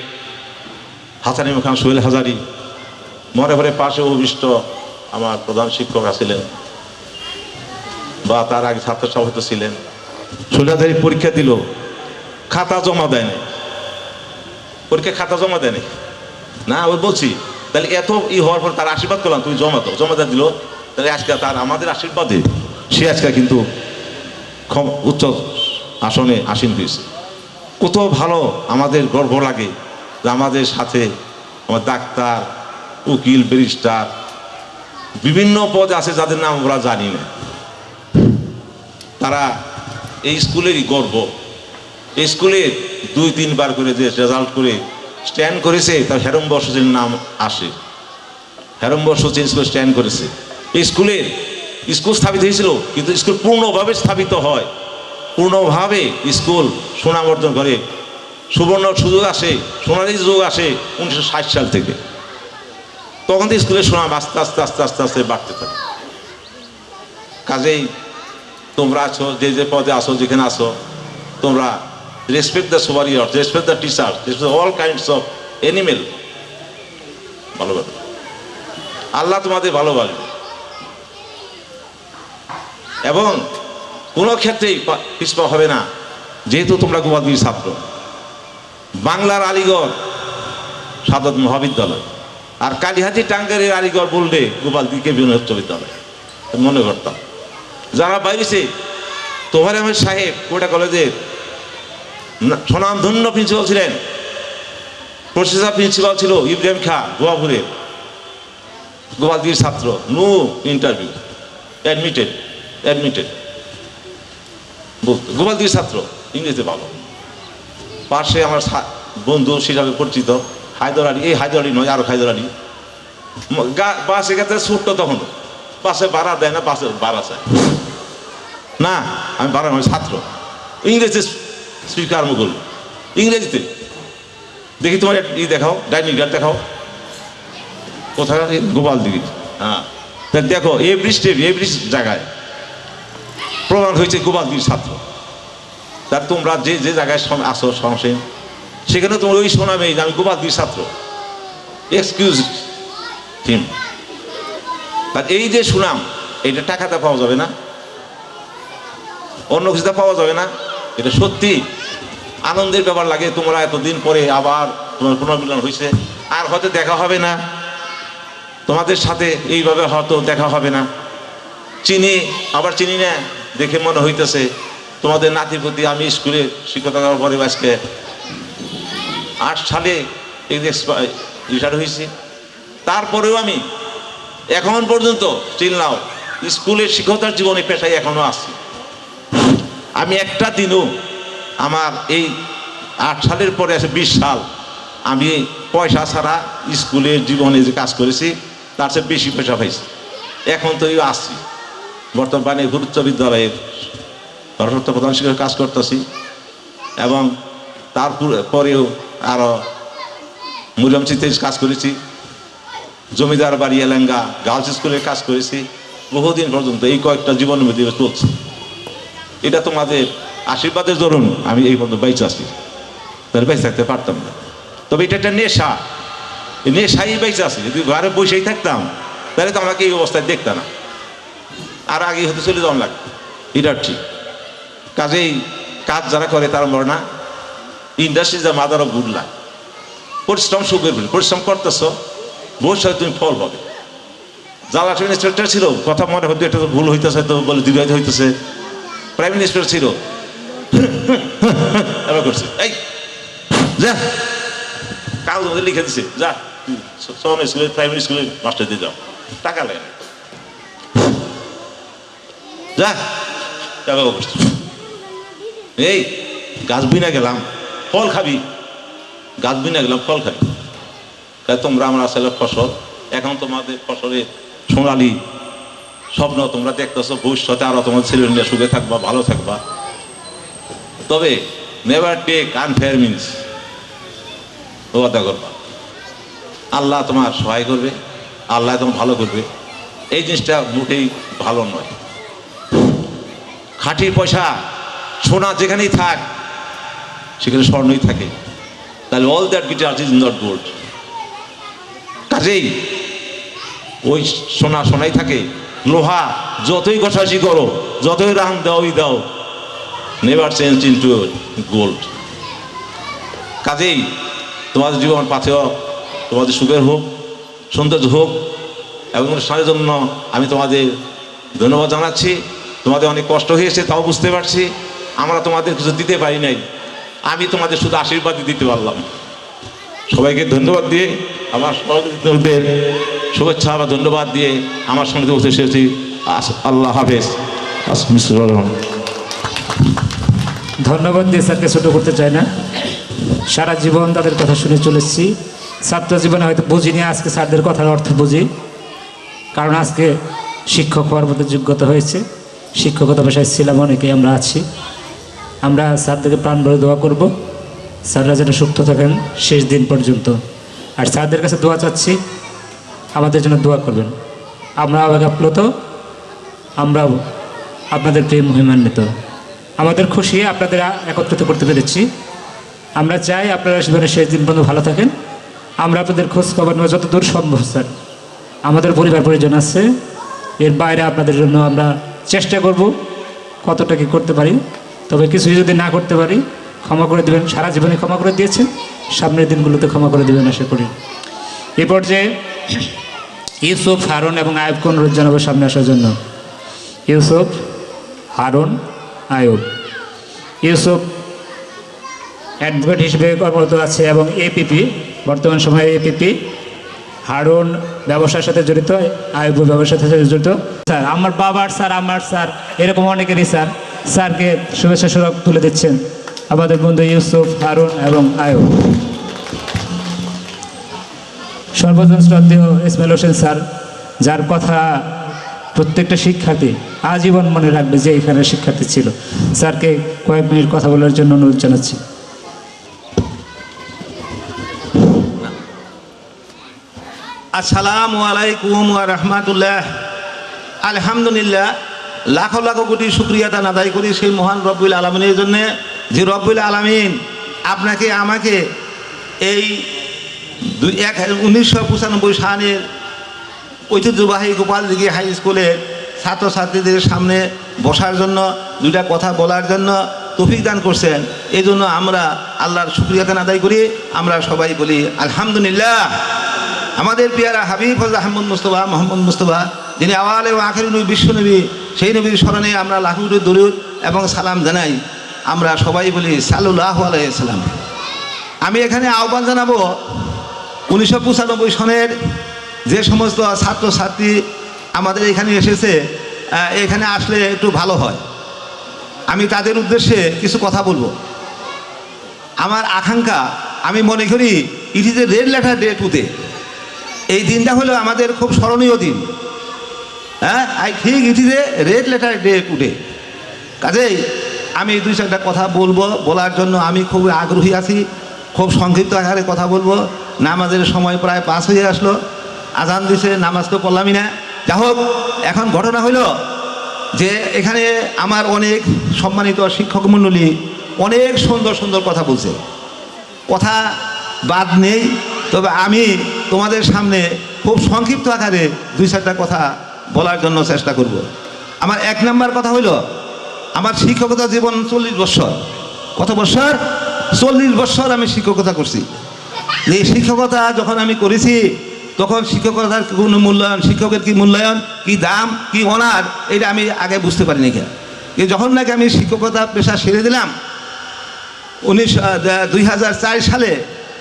হাসান ইমাম খান সোহেল হাজারি, মনে মনে পাশে অভিষ্ট আমার প্রধান শিক্ষক ছিলেন, বা তার আগে ছাত্র সভাপতি ছিলেন। সোহেল হাজারি পরীক্ষা দিল, খাতা জমা দেয়নি, পরীক্ষা খাতা জমা দেয়নি না। ওই বলছি তাহলে এত হওয়ার পর তার আশীর্বাদ করলাম, তুমি জমা দিল, তাহলে আজকে তার আমাদের আশীর্বাদে সে আজকে কিন্তু উচ্চ আসনে আসীন হয়েছে। কত ভালো, আমাদের গর্ব লাগে যে আমাদের সাথে আমার ডাক্তার, উকিল, ব্যারিস্টার, বিভিন্ন পদ আছে যাদের নাম আমরা জানি না, তারা এই স্কুলেরই গর্ব। এই স্কুলে 2-3 বার করে যে রেজাল্ট করে স্ট্যান্ড করেছে, তার হেরম্বর সচিনের নাম আসে। হেরম্বর সচিন স্কুল স্ট্যান্ড করেছে। এই স্কুল স্থাপিত হয়েছিল, কিন্তু স্কুল পূর্ণভাবে স্থাপিত হয়, পূর্ণভাবে স্কুল সুনাম অর্জন করে। সুবর্ণ সুযোগ আসে, সোনালী যুগ আসে 1960 সাল থেকে। তখন তো স্কুলের সুনাম আস্তে আস্তে আস্তে আস্তে আস্তে বাড়তে থাকে। কাজেই তোমরা আছো, যে পদে আসো, যেখানে আসো, তোমরা respect the superior, respect the teacher, respect all kinds of animal. ভালোবাসো, আল্লাহ তোমাদের ভালোবাসবে এবং কোনো ক্ষেত্রেই পিছপা হবে না। যেহেতু তোমরা গোপালগঞ্জের ছাত্র, বাংলার আলিগড় সাদত মহাবিদ্যালয়, আর কালীহাতি টাঙ্গাইলের আলিগড় বললে গোপালদিকে বিভিন্ন উচ্চ বিদ্যালয় মনে করতাম। যারা বাইরেছে, তোহার আহমেদ সাহেব কোটা কলেজের স্বনামধন্য প্রিন্সিপাল ছিলেন, প্রফেসর প্রিন্সিপাল ছিল ইব্রাহিম খা, গোয়াপুরের গোপালদির ছাত্র, নো ইন্টারভিউ, অ্যাডমিটেড। অ্যাডমিটেড বলতো গোপালদিঘির ছাত্র, ইংরেজিতে ভালো। পাশে আমার বন্ধু হিসাবে পরিচিত হায়দর আলী, এই হায়দর আলী নয়, আরো হায়দর আলী। বাসে গেছে ছোট্ট, তখন বাসে ভাড়া দেয় না, বাসে ভাড়া চায় না, আমি ভাড়া নয়, ছাত্র। ইংরেজি স্পিকার আরম্ভ করলো, ইংরেজিতে। দেখি তোমার ই দেখাও, ডাইনিং কার্ড দেখাও, কোথায়? গোপালদিঘি। হ্যাঁ, তা দেখো এই ব্রিজ জায়গায় প্রমাণ হয়েছে গোপালদিঘির ছাত্র। তার তোমরা যে যে জায়গায় আসো সংসেন, সেখানে তোমার ওই শোনাবে যে আমি গোপালদিঘির ছাত্র। এক্সকিউজ হিম। আর এই যে সুনাম, এটা টাকাতে পাওয়া যাবে না, অন্য কিছুতে পাওয়া যাবে না। এটা সত্যি আনন্দের ব্যাপার লাগে। তোমরা এতদিন পরে আবার তোমার পুনর্মিলন হয়েছে, আর হয়তো দেখা হবে না তোমাদের সাথে, এইভাবে হয়তো দেখা হবে না। চিনি আবার চিনি না, দেখে মনে হইতেছে তোমাদের নাতির প্রতি। আমি স্কুলে শিক্ষকতা করার পরে আজকে 8 সালে রিটায়ার হয়েছি, তারপরেও আমি এখন পর্যন্ত চিল নাও স্কুলের শিক্ষকতার জীবনে পেশায় এখনো আছি। আমি একটা দিনও আমার এই 8 সালের পরে আছে 20 সাল, আমি পয়সা ছাড়া স্কুলের জীবনে যে কাজ করেছি তার চেয়ে বেশি পয়সা পাইছি। এখন তো আসছি, বর্তমানে গুরুত্ব বিদ্যালয়ের ভারপ্রাপ্ত প্রধান শিক্ষকের কাজ করতেছি, এবং তারপরেও আরও মুরামচিতে কাজ করেছি, জমিদার বাড়ি এলেঙ্গা গার্লস স্কুলে কাজ করেছি বহুদিন পর্যন্ত। এই কয়েকটা জীবনের মধ্যে চলছে। এটা তোমাদের আশীর্বাদের দরুন আমি এই পর্যন্ত বেঁচে আছি, তাহলে বেঁচে থাকতে পারতাম না। তবে এটা একটা নেশা, এই নেশাই বেঁচে আছি। যদি ঘরে বসেই থাকতাম তাহলে তো আমাকে এই অবস্থায় দেখতে না, আর আগে হয়তো চলে যাওয়া লাগতো। এটা ঠিক। কাজেই কাজ যারা করে তারা মরে না। ইন্ডাস্ট্রি যা মাদার অফ গুড লাক। পরিশ্রম সুখের ফল, পরিশ্রম করতেছ, ভবিষ্যতে তুমি ফল পাবে। জ্বালাট মিনিস্টার ছিল, কথা মনে হয়তো এটা ভুল হইতেছে, তো বলে দীর্ঘায়িত হইতেছে। প্রাইম মিনিস্টার ছিল, এবার করছে এই যা কাগজ মধ্যে লিখে দিছে, যা স্কুলের প্রাইমারি স্কুলের মাস্টার দিয়ে যাও, টাকা লাগে না, যা টাকা করছে। এই গাছ বিনা গেলাম ফল খাবি, গাছ বিনা গেলাম ফল খাবি। তাই তোমরা আমরা আসলে ফসল, এখন তোমাদের ফসলের সোনালি স্বপ্ন তোমরা দেখতেছো, ভবিষ্যতে আরো তোমার ছেলেমেয়েরা সুখে থাকবা, ভালো থাকবা। তবে নেভার টেক আনফেয়ার মিনস, ওয়াদা করবা, আল্লাহ তোমার সহায় করবে, আল্লাহ তোমার ভালো করবে। এই জিনিসটা মোটেই ভালো নয়। খাঁটি পয়সা সোনা যেখানেই থাক সেখানে স্বর্ণই থাকে, তাহলে all that guitar is not gold. কাজেই ওই সোনা সোনাই থাকে, লোহা যতই ঘষাঘষি করো, যতই রান দাও, নেভার চেঞ্জ ইনটু গোল্ড। কাজেই তোমাদের জীবন পাথেয় তোমাদের সুখের হোক, সৌন্দর্য হোক, এবং অনুষ্ঠানের জন্য আমি তোমাদের ধন্যবাদ জানাচ্ছি। তোমাদের অনেক কষ্ট হয়েছে, তাও বুঝতে পারছি। আমরা তোমাদের কিছু দিতে পারি নাই, আমি তোমাদের শুধু আশীর্বাদই দিতে পারলাম। সবাইকে ধন্যবাদ দিয়ে, আমার সহযোগীদের শুভেচ্ছা বা ধন্যবাদ দিয়ে আমার সঙ্গে বসে এসেছি। আল্লাহ হাফেজ। ধন্যবাদ দিয়ে স্যারকে ছোটো করতে চাই না, সারা জীবন তাদের কথা শুনে চলেছি। ছাত্র জীবনে হয়তো বুঝিনি, আজকে স্যারদের কথার অর্থ বুঝি, কারণ আজকে শিক্ষক হওয়ার মতো যোগ্যতা হয়েছে। শিক্ষকতা পেশায় ছিলাম, অনেকেই আমরা আছি। আমরা স্যারদেরকে প্রাণ ভরে দোয়া করব, স্যাররা যেন সুস্থ থাকেন শেষ দিন পর্যন্ত। আর স্যারদের কাছে দোয়া চাচ্ছি, আমাদের জন্য দোয়া করবেন। আমরা আবেগাপ্লুত, আমরাও আপনাদের প্রেম মহিমান্বিত। আমাদের খুশি আপনাদের একত্রিত করতে পেরেছি। আমরা চাই আপনারা জীবনের শেষ দিন পর্যন্ত ভালো থাকেন। আমরা আপনাদের খোঁজ খবর নেওয়া যত দূর সম্ভব স্যার, আমাদের পরিবার পরিজন আছে, এর বাইরে আপনাদের জন্য আমরা চেষ্টা করব কতটা কি করতে পারি। তবে কিছুই যদি না করতে পারি ক্ষমা করে দেবেন, সারা জীবনে ক্ষমা করে দিয়েছেন, সামনের দিনগুলোতে ক্ষমা করে দেবেন আশা করি। এ পর্যায়ে ইউসুফ, হারুন এবং আয়ুবকে অনুরোধ জানাবো সামনে আসার জন্য। ইউসুফ, হারুন, আয়ুব। ইউসুফ অ্যাডভোকেট হিসেবে কর্মরত আছে এবং এপিপি, বর্তমান সময়ে এপিপি হারুন ব্যবসার সাথে জড়িত, আয়ুব ব্যবসার সাথে জড়িত। স্যার আমার বাবার স্যার, আমার স্যার, এরকম অনেকেরই স্যার। স্যারকে শুভেচ্ছা স্মারক তুলে দিচ্ছেন আমাদের বন্ধু ইউসুফ, হারুন এবং আয়ুব। সর্বজন শ্রদ্ধেয় ইসমাইল হোসেন স্যার, যার কথা প্রত্যেকটা শিক্ষার্থী আজীবন মনে রাখবে যে এখানে শিক্ষার্থী ছিল। স্যারকে কয়েক মিনিট কথা বলার জন্য অনুরোধ জানাচ্ছি। আসসালামু আলাইকুম ওয়া রাহমাতুল্লাহ। আলহামদুলিল্লাহ, লাখো লাখো কোটি শুকরিয়াতা আদায় করি সেই মহান রব্বুল আলামিনের জন্য, যে রব্বুল আলামিন আপনাকে আমাকে এই 1995 সালের ঐতিহ্যবাহী গোপালদিঘি হাই স্কুলের ছাত্রছাত্রীদের সামনে বসার জন্য, দুইটা কথা বলার জন্য তৌফিক দান করছেন। এই জন্য আমরা আল্লাহর শুকরিয়াতা আদায় করি। আমরা সবাই বলি আলহামদুলিল্লাহ। আমাদের পিয়ারা হাবিব আহমদ মুস্তফা, মোহাম্মদ মুস্তফা, যিনি আওয়ালে ও আখেরি নবী, বিশ্বনবী, সেই নবীর স্মরণে আমরা লাখো কোটি দরুদ এবং সালাম জানাই। আমরা সবাই বলি সাল্লাল্লাহু আলাইহি সাল্লাম। আমি এখানে আহ্বান জানাবো 1995 সনের যে সমস্ত ছাত্রছাত্রী আমাদের এখানে এসেছে, এখানে আসলে একটু ভালো হয়। আমি তাদের উদ্দেশ্যে কিছু কথা বলবো। আমার আকাঙ্ক্ষা, আমি মনে করি it is a red letter day today. এই দিনটা হলো আমাদের খুব স্মরণীয় দিন। I think it is a red letter day today. কাজেই আমি দুই চারটা কথা বলবো, বলার জন্য আমি খুব আগ্রহী আছি। খুব সংক্ষিপ্ত আকারে কথা বলবো। নামাজের সময় প্রায় 5 হয়ে আসলো, আজান দিছে, নামাজ তো পড়লামই না। যা হোক, এখন ঘটনা হলো যে এখানে আমার অনেক সম্মানিত শিক্ষক মণ্ডলী অনেক সুন্দর সুন্দর কথা বলছে, কথা বাদ নেই। তবে আমি তোমাদের সামনে খুব সংক্ষিপ্ত আকারে দুই চারটা কথা বলার জন্য চেষ্টা করব। আমার 1 নম্বর কথা হইল, আমার শিক্ষকতা জীবন 40 বছর। কত বছর? 40 বছর আমি শিক্ষকতা করছি। এই শিক্ষকতা যখন আমি করেছি, তখন শিক্ষকতার কোনো মূল্যায়ন, শিক্ষকের কি মূল্যায়ন, কি দাম, কি অনার, এটা আমি আগে বুঝতে পারিনি। যখন নাকি আমি শিক্ষকতা পেশা ছেড়ে দিলাম 2004 সালে,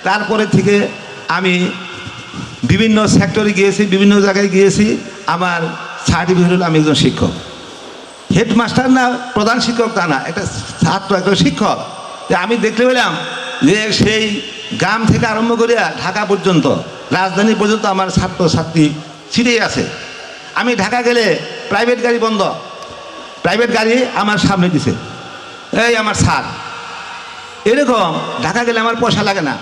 তারপরে থেকে আমি বিভিন্ন সেক্টরে গিয়েছি, বিভিন্ন জায়গায় গিয়েছি। আমার সার্টিফিকেট হলো আমি একজন শিক্ষক। হেডমাস্টার না, প্রধান শিক্ষক তা না, একটা ছাত্র, একটা শিক্ষক। আমি দেখতে পেলাম যে সেই গ্রাম থেকে আরম্ভ করে ঢাকা পর্যন্ত, রাজধানী পর্যন্ত আমার ছাত্রছাত্রী ছিটেই আছে। আমি ঢাকা গেলে প্রাইভেট গাড়ি বন্ধ, প্রাইভেট গাড়ি আমার সামনে দিছে, এই আমার স্যার। এরকম ঢাকা গেলে আমার পয়সা লাগে না,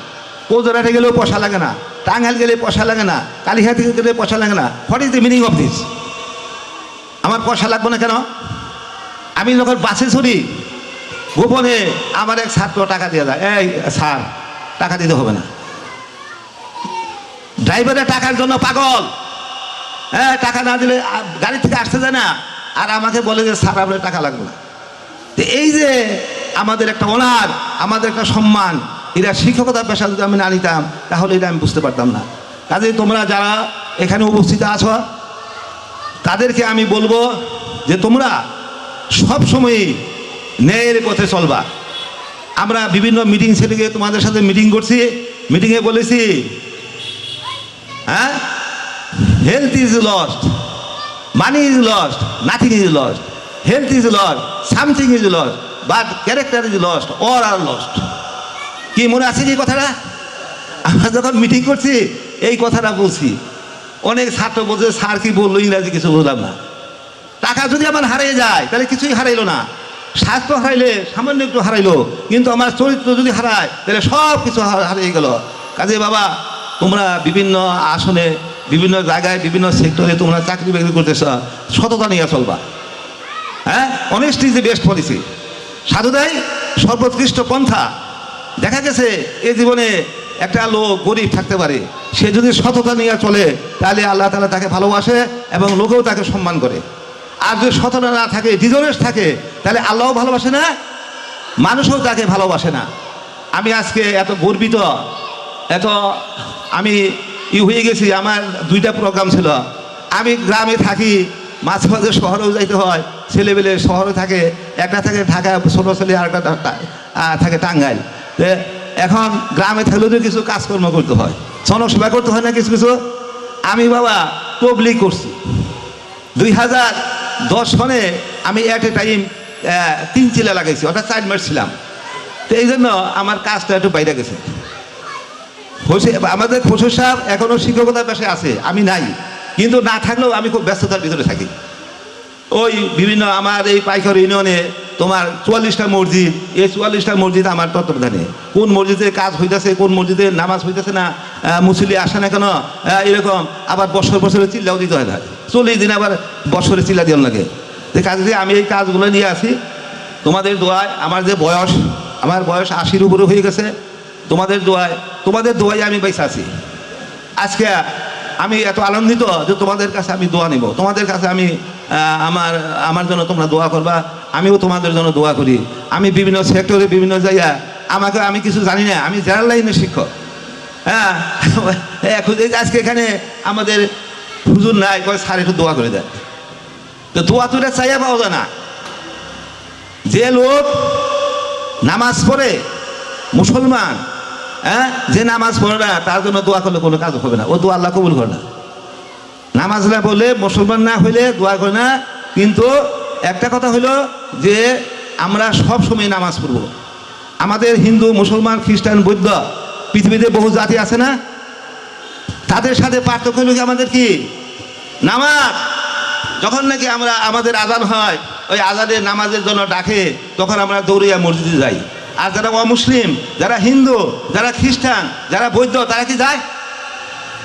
কৌজরাটে গেলেও পয়সা লাগে না, টাঙ্গাইল গেলে পয়সা লাগে না, কালীঘাটে গেলে পয়সা লাগে না। What is the meaning of this? আমার পয়সা লাগবে না কেন? আমি যখন বাসে চড়ি, গোপনে আমার এক ছাত্র টাকা দিয়ে যায়, এই স্যার টাকা দিতে হবে না। ড্রাইভারের টাকার জন্য পাগল, টাকা না দিলে গাড়ি থেকে আসতে যায় না, আর আমাকে বলে যে স্যার আপনার টাকা লাগবে না। তো এই যে আমাদের একটা অনার, আমাদের একটা সম্মান, এরা শিক্ষকতা পেশা যদি আমি না নিতাম তাহলে এটা আমি বুঝতে পারতাম না। কাজে তোমরা যারা এখানে উপস্থিত আছো, তাদেরকে আমি বলবো যে তোমরা সবসময়ই ন্যায়ের পথে চলবা। আমরা বিভিন্ন মিটিং ছেড়ে গিয়ে তোমাদের সাথে মিটিং করছি, মিটিংয়ে বলেছি, health is lost, money is lost, nothing is lost, health is lost, something is lost, but character is lost, all R lost. কি মনে আছে কি কথাটা? আমরা যখন মিটিং করছি এই কথাটা বলছি। অনেক ছাত্র বলছে স্যার কি বললো, ইংরাজি কিছু বললাম না। টাকা যদি আমার হারিয়ে যায় তাহলে কিছুই হারাইলো না, স্বাস্থ্য হারাইলে সামান্য একটু হারাইলো, কিন্তু আমার চরিত্র যদি হারায় তাহলে সব কিছু হারিয়ে গেল। কাজে বাবা, তোমরা বিভিন্ন আসনে, বিভিন্ন জায়গায়, বিভিন্ন সেক্টরে তোমরা চাকরি বাকরি করতেছ, সততা নিয়ে চলবা। Honesty is the best policy. সাধুদাই সর্বোৎকৃষ্ট পন্থা। দেখা গেছে এই জীবনে একটা লোক গরিব থাকতে পারে, সে যদি সততা নিয়ে চলে তাহলে আল্লাহ তাআলা তাকে ভালোবাসে এবং লোকেও তাকে সম্মান করে। আর যদি সততা না থাকে, ডিজনেস থাকে, তাহলে আল্লাহও ভালোবাসে না, মানুষও তাকে ভালোবাসে না। আমি আজকে এত গর্বিত, এত আমি হয়ে গেছি। আমার 2টা প্রোগ্রাম ছিল। আমি গ্রামে থাকি, মাঝে মাঝে শহরেও যাইতে হয়, ছেলেবেলে শহরে থাকে, একটা থাকে ঢাকা, ছোটো ছেলে, আর একটা থাকে টাঙ্গাইল। এখন গ্রামে থাকলেও তো কিছু কাজকর্ম করতে হয়, জনসেবা করতে হয় না কিছু কিছু। আমি বাবা তবলিগ করছি 2010 সনে আমি অ্যাট এ টাইম 3 চিলা লাগাইছি, অর্থাৎ 4 মাস ছিলাম। তো এই জন্য আমার কাজটা একটু বাইরে গেছে। আমাদের ফসল সাহেব এখনও শিক্ষকতার পেশায় আছে, আমি নাই, কিন্তু না থাকলেও আমি খুব ব্যস্ততার ভিতরে থাকি। ওই বিভিন্ন আমার এই পাইকার ইউনিয়নে তোমার 44টা মসজিদ, এই 44টা মসজিদ আমার তত্ত্বাবধানে। কোন মসজিদে কাজ হইতেছে, কোন মসজিদে নামাজ হইতেছে না, মুসল্লি আসে না কেন, এরকম আবার বছরে চিল্লাও দিতে হয় না, 40 দিন আবার বছরে চিল্লা দেওয়ার লাগে। তো কাজে দিয়ে আমি এই কাজগুলো নিয়ে আসি তোমাদের দোয়ায়। আমার বয়স 80-র উপরে হয়ে গেছে। তোমাদের দোয়ায় আমি বেঁচে আছি। আজকে আমি এত আনন্দিত যে তোমাদের কাছে আমি দোয়া নেব, তোমাদের কাছে আমি আমার জন্য তোমরা দোয়া করবা, আমিও তোমাদের জন্য দোয়া করি। আমি বিভিন্ন সেক্টরে বিভিন্ন জায়গায় আমি কিছু জানি না, আমি জেনারেল লাইনের শিক্ষক। হ্যাঁ, এখন আজকে এখানে আমাদের হুজুর নাই, কয় স্যার একটু দোয়া করে দেয়। তো দোয়া তো এটা চাইয়া পাওয়া যায় না। যে লোক নামাজ পড়ে, মুসলমান, যে নামাজ পড়ে না তার জন্য দোয়া করলে কোনো কাজ হবে না, ও দোয়া আল্লাহ কবুল করে না। নামাজ না বললে, মুসলমান না হইলে দোয়া করে না। কিন্তু একটা কথা হলো যে আমরা সব সময় নামাজ পড়ব। আমাদের হিন্দু, মুসলমান, খ্রিস্টান, বৌদ্ধ, পৃথিবীতে বহু জাতি আছে না, তাদের সাথে পার্থক্য হলো কি আমাদের কি নামাজ। যখন নাকি আমাদের আজান হয়, ওই আজানের নামাজের জন্য ডাকে, তখন আমরা দৌড়িয়া মসজিদে যাই। আর যারা অমুসলিম, যারা হিন্দু, যারা খ্রিস্টান, যারা বৌদ্ধ, তারা কি যায়?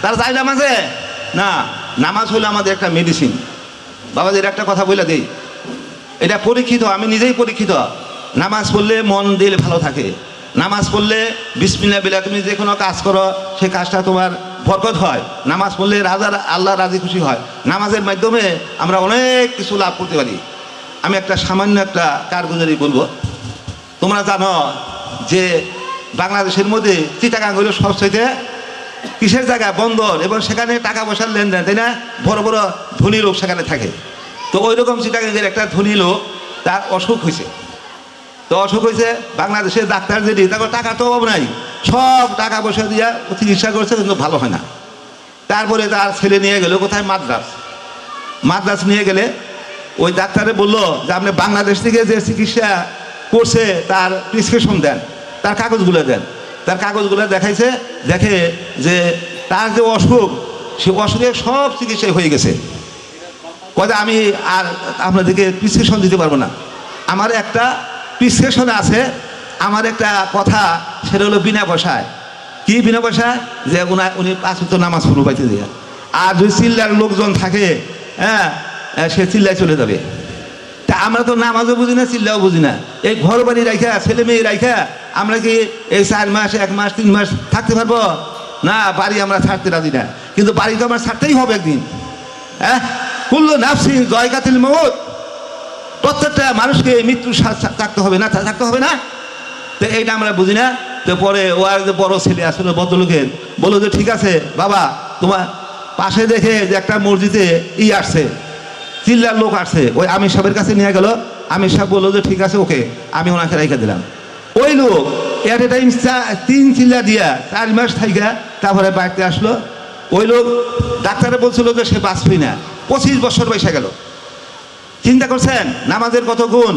তারা যায় নামাজে না। নামাজ হলো আমাদের একটা মেডিসিন। বাবাদের একটা কথা বলে দিই, এটা পরীক্ষিত, আমি নিজেই পরীক্ষিত। নামাজ পড়লে মন দিল ভালো থাকে। নামাজ পড়লে বিসমিল্লাহ বিলা তুমি যে কোনো কাজ করো, সেই কাজটা তোমার বরকত হয়। নামাজ পড়লে আল্লাহ রাজি খুশি হয়। নামাজের মাধ্যমে আমরা অনেক কিছু লাভ করতে পারি। আমি সামান্য একটা কারগুজারি বলবো। তোমরা জানো যে বাংলাদেশের মধ্যে চিটাগাং হইল সবচেয়ে কিসের জায়গা, বন্দর, এবং সেখানে টাকা পয়সার লেনদেন, তাই না? বড় বড় ধনী লোক সেখানে থাকে। তো ওই রকম চিটাগাংয়ের একটা ধনী লোক, তার অসুখ হয়েছে। তো অসুখ হয়েছে, বাংলাদেশের ডাক্তার যেটি, তারপর টাকার তো অভাব নাই, সব টাকা পয়সা দিয়ে চিকিৎসা করছে, কিন্তু ভালো হয় না। তারপরে তার ছেলে নিয়ে গেল কোথায়, মাদ্রাস নিয়ে গেলে ওই ডাক্তারে বললো যে আপনি বাংলাদেশ থেকে যে চিকিৎসা করছে তার প্রেসক্রিপশন দেন, তার কাগজগুলো দেন। তার কাগজগুলো দেখাইছে, দেখে যে তার যে অসুখ, সে অসুখের সব চিকিৎসা হয়ে গেছে। কথা আমি আর আপনাদেরকে প্রেসক্রিপশন দিতে পারবো না। আমার একটা প্রেসক্রিপশনে আছে, আমার একটা কথা, সেটা হলো বিনা পয়সায়। কি বিনা পয়সায়? যে উনি 5 ওয়াক্ত নামাজ পড়বে বাইতে দিয়ে। আর যদি চিল্লার লোকজন থাকে, সে চিল্লায় চলে যাবে। তা আমরা তো নামাজও বুঝি না, চিল্লাও বুঝি না। এই ঘর বাড়ি রাখা, ছেলে মেয়ে রাখা, আমরা কি এই 4 মাস, 1 মাস, 3 মাস থাকতে পারবো না? বাড়ি আমরা ছাড়তে রাজি না, কিন্তু বাড়ি তো আমার ছাড়তেই হবে একদিন। কুল্লু নাফসিন যায়কাতুল মউত, প্রত্যেকটা মানুষকে মৃত্যুর থাকতে হবে না, থাকতে হবে না। তো এইটা আমরা বুঝি না। তো পরে ও আর যে বড় ছেলে আসলে ভদ্রলোকের বললো যে ঠিক আছে বাবা, তোমার পাশে দেখে যে একটা মসজিদে আসছে, চিল্লার লোক আসছে, ওই আমির সাহেবের কাছে নিয়ে গেল। আমির সাহেব বললো যে ঠিক আছে, ওকে, আমি ওনাকে রেখে দিলাম। ওই লোক এট এ টাইম 3 চিল্লা দিয়া 4 মাস থাইকা তারপরে বাড়িতে আসলো। ওই লোক ডাক্তারে বলছিল যে সে বাঁচবই না, 25 বছর বয়সে গেল। চিন্তা করছেন নামাজের কত গুণ?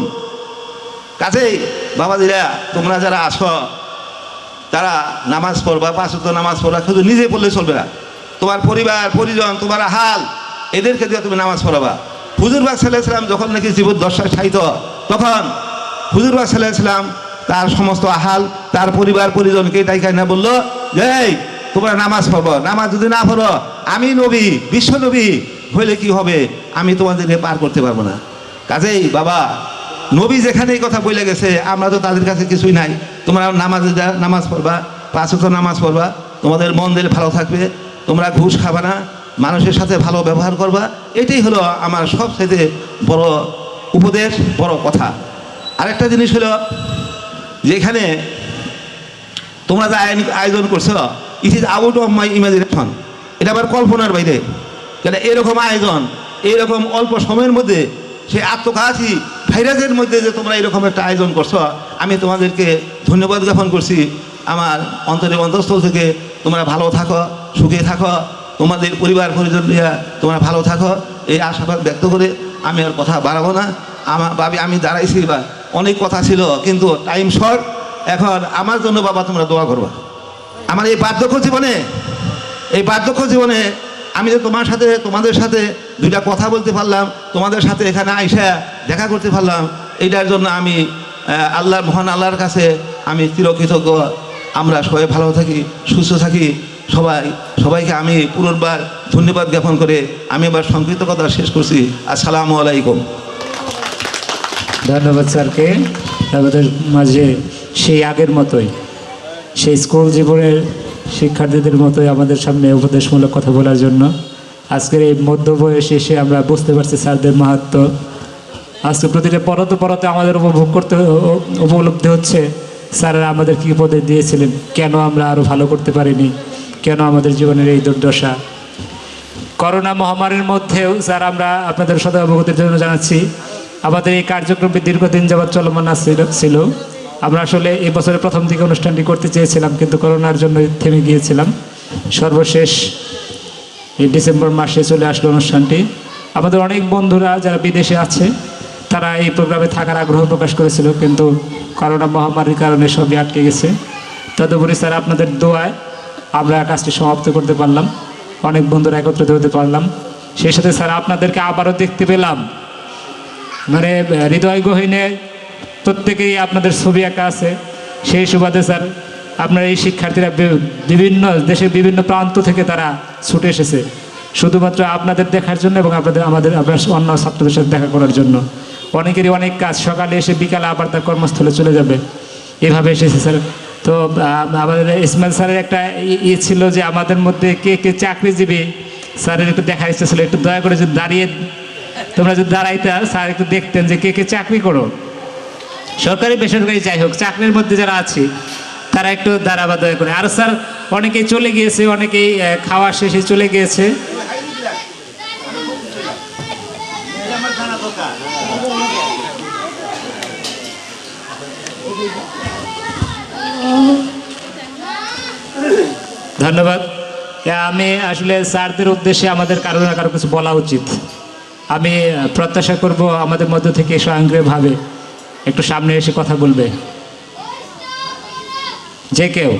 কাজেই বাবাজিরা, তোমরা যারা আসো, তারা নামাজ পড়বা, 5 ওয়াক্ত নামাজ পড়বা, শুধু নিজে পড়লে চলবে না, তোমার পরিবার পরিজন, তোমার হাল, এদেরকে দিয়ে তুমি নামাজ পড়াবা। হুজুর পাক সাল্লাল্লাহু আলাইহি ওয়াসাল্লাম যখন নাকি জীবদ্দশায় শায়িত, তখন হুজুর পাক সাল্লাল্লাহু আলাইহি ওয়াসাল্লাম তার সমস্ত আহাল, তার পরিবার পরিজনকে ডাইকা না বললো যে এই তোমরা নামাজ পড়ো, নামাজ যদি না পড়ো, আমি নবী, বিশ্ব নবী হইলে কি হবে, আমি তোমাদেরকে পার করতে পারবো না। কাজেই বাবা, নবী যেখানে এই কথা বলে গেছে, আমরা তো তাদের কাছে কিছুই নাই। তোমরা নামাজ পড়বা, 5 ওয়াক্ত নামাজ পড়বা, তোমাদের মন দিল ভালো থাকবে, তোমরা ঘুষ খাবা না, মানুষের সাথে ভালো ব্যবহার করবা। এটাই হলো আমার সবচেয়ে বড় উপদেশ, বড় কথা। আরেকটা জিনিস হলো যেখানে তোমরা যে আয়োজন করছো, it is out of my imagination, এটা আবার কল্পনার বাইরে। কেন এরকম আয়োজন, এইরকম অল্প সময়ের মধ্যে, সে আত্মঘাতী ভাইরাসের মধ্যে যে তোমরা এরকম একটা আয়োজন করছো, আমি তোমাদেরকে ধন্যবাদ জ্ঞাপন করছি। আমার অন্তরে অন্তঃস্থল থেকে তোমরা ভালো থাকো, সুখে থাকো, তোমাদের পরিবার পরিজন নিয়ে তোমরা ভালো থাকো, এই আশাবাদ ব্যক্ত করে আমি আর কথা বাড়াবো না। আমি দাঁড়াইছি বা অনেক কথা ছিল, কিন্তু টাইম শর্ট। এখন আমার জন্য বাবা তোমরা দোয়া করবা। আমার এই বার্ধক্য জীবনে আমি যে তোমাদের সাথে দুইটা কথা বলতে পারলাম, তোমাদের সাথে এখানে আইসা দেখা করতে পারলাম, এইটার জন্য আমি মহান আল্লাহর কাছে আমি চিরকৃতজ্ঞ। আমরা সবাই ভালো থাকি, সুস্থ থাকি, সবাইকে আমি পুনর্বার ধন্যবাদ জ্ঞাপন করে আমি এবার সংক্ষিপ্ত কথা শেষ করছি। আসসালামু আলাইকুম। ধন্যবাদ স্যারকে। আমাদের মাঝে সেই আগের মতোই, সেই স্কুল জীবনের শিক্ষার্থীদের মতোই আমাদের সামনে উপদেশমূলক কথা বলার জন্য আজকের এই মধ্য বয়সে এসে আমরা বুঝতে পারছি স্যারদের মাহাত্ম্য। আজকে প্রতিটা পরতে আমাদের উপলব্ধি হচ্ছে স্যারেরা আমাদের কী উপদেশ দিয়েছিলেন, কেন আমরা আরও ভালো করতে পারিনি, কেন আমাদের জীবনের এই দুর্দশা। করোনা মহামারীর মধ্যেও স্যার আমরা আপনাদের সাথে অবগতির জন্য জানাচ্ছি, আমাদের এই কার্যক্রমটি দীর্ঘদিন যাবৎ চলমান ছিল। আমরা আসলে এই বছরের প্রথম দিকে অনুষ্ঠানটি করতে চেয়েছিলাম, কিন্তু করোনার জন্য থেমে গিয়েছিলাম। সর্বশেষ এই ডিসেম্বর মাসে চলে আসলো অনুষ্ঠানটি। আমাদের অনেক বন্ধুরা যারা বিদেশে আছে তারা এই প্রোগ্রামে থাকার আগ্রহ প্রকাশ করেছিল, কিন্তু করোনা মহামারীর কারণে সবই আটকে গেছে। তদুপরি স্যার আপনাদের দোয়ায় আমরা কাজটি সমাপ্ত করতে পারলাম, অনেক বন্ধুরা একত্রিত হতে পারলাম। সেই সাথে স্যার আপনাদেরকে আবারও দেখতে পেলাম, মানে হৃদয় গহীনে প্রত্যেকেই আপনাদের ছবি আঁকা আছে। সেই সুবাদে স্যার আপনার এই শিক্ষার্থীরা বিভিন্ন দেশের বিভিন্ন প্রান্ত থেকে তারা ছুটে এসেছে শুধুমাত্র আপনাদের দেখার জন্য এবং আপনার অন্য ছাত্রদের সাথে দেখা করার জন্য। অনেকেরই অনেক কাজ, সকালে এসে বিকালে আবার তার কর্মস্থলে চলে যাবে, এভাবে এসেছে স্যার। তো আমাদের ইসমাইল স্যারের একটা ছিল যে আমাদের মধ্যে কে কে চাকরিজীবী, স্যারের একটু দেখার ইচ্ছা ছিল। একটু দয়া করে যদি তোমরা যদি দাঁড়াইতে, স্যার একটু দেখতেন যে কে কে চাকরি করো, সরকারি বেসরকারি যাই হোক, চাকরির মধ্যে যারা আছে তারা একটু দাঁড়াবা দয়া করে। আর স্যার অনেকেই চলে গিয়েছে, অনেকেই খাওয়া শেষে চলে গিয়েছে। ধন্যবাদ। আমি আসলে স্যারদের উদ্দেশ্যে আমাদের কারো না কারো কিছু বলা উচিত। আমি প্রত্যাশা করব আমাদের মধ্য থেকে স্বয়ংক্রিয়ভাবে একটু সামনে এসে কথা বলবে যে কেউ।